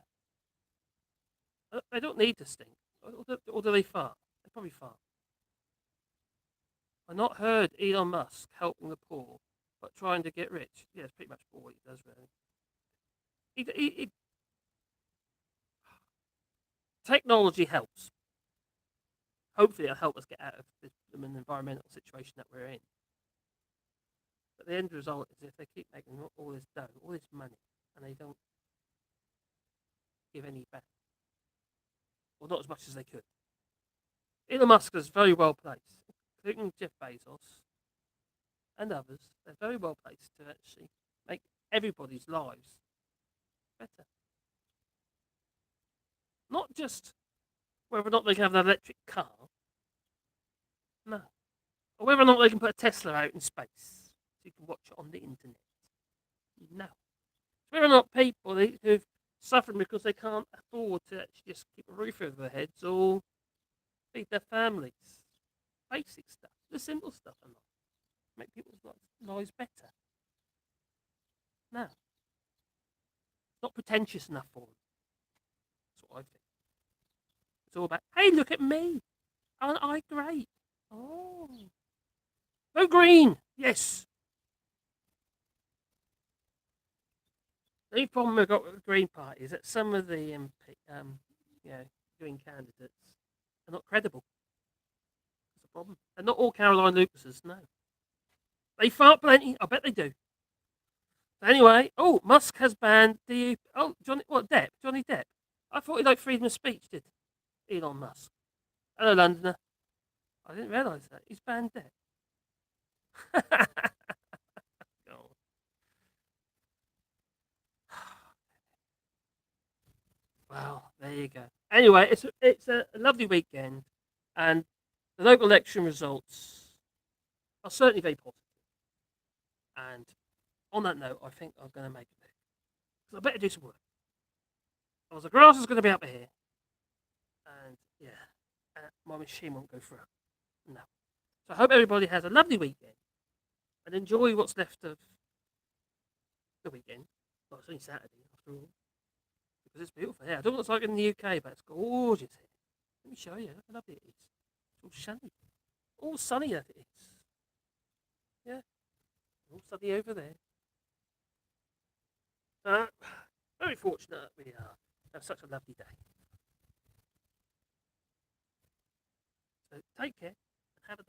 They don't need to stink. Or do they fart? They probably fart. I've not heard Elon Musk helping the poor, but trying to get rich. Yeah, it's pretty much all he does, really. Technology helps. Hopefully, it'll help us get out of the environmental situation that we're in. But the end result is if they keep making all this dough, all this money, and they don't give any back, or not as much as they could. Elon Musk is very well placed, including Jeff Bezos and others. They're very well placed to actually make everybody's lives better. Not just whether or not they can have an electric car, no, or whether or not they can put a Tesla out in space so you can watch it on the internet. No, whether or not people who've suffered because they can't afford to actually just keep a roof over their heads or feed their families. Basic stuff, the simple stuff, and make people's lives better. No, it's not pretentious enough for them. That's what I think. It's all about, hey, look at me. Aren't I great? Oh. Go green. Yes. The only problem we've got with the Green Party is that some of the Green candidates are not credible. That's the problem. And not all Caroline Lucases, no. They fart plenty. I bet they do. Anyway, Musk has banned the. Oh, Depp? Johnny Depp. I thought he liked freedom of speech, did Elon Musk? Hello, Londoner. I didn't realise that. He's banned Depp. Oh. Well, there you go. Anyway, it's a lovely weekend, and the local election results are certainly very positive. And on that note, I think I'm going to make a pick. So I better do some work. Because the grass is going to be up here. And yeah, my machine won't go through. No. So I hope everybody has a lovely weekend and enjoy what's left of the weekend. Well, it's only Saturday after all. Because it's beautiful here. I don't know what it's like in the UK, but it's gorgeous here. Let me show you. Look how lovely it is. It's all sunny. All sunny that it is. Yeah. All sunny over there. Very fortunate we are. Have such a lovely day. So take care and have a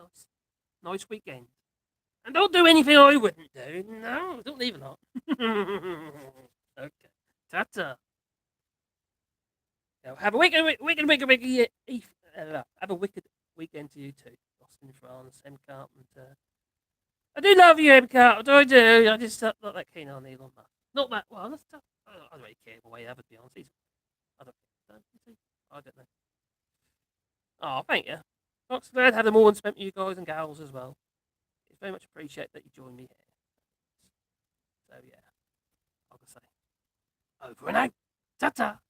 nice weekend. And don't do anything I wouldn't do. No, don't leave a lot. Okay. Ta-ta. Now, have a have a wicked weekend to you too. Lost in France, M. Carpenter. I do love you, M. Carpenter. I do. I just not that keen on Elon Musk. Not that well. That's tough. I don't really care what way you have it, to be honest. I don't care. I don't know. Oh, thank you. Fox, glad to have them all and spent with you guys and gals as well. It's very much appreciate that you joined me here. So yeah, I'll say over and out. Ta-ta.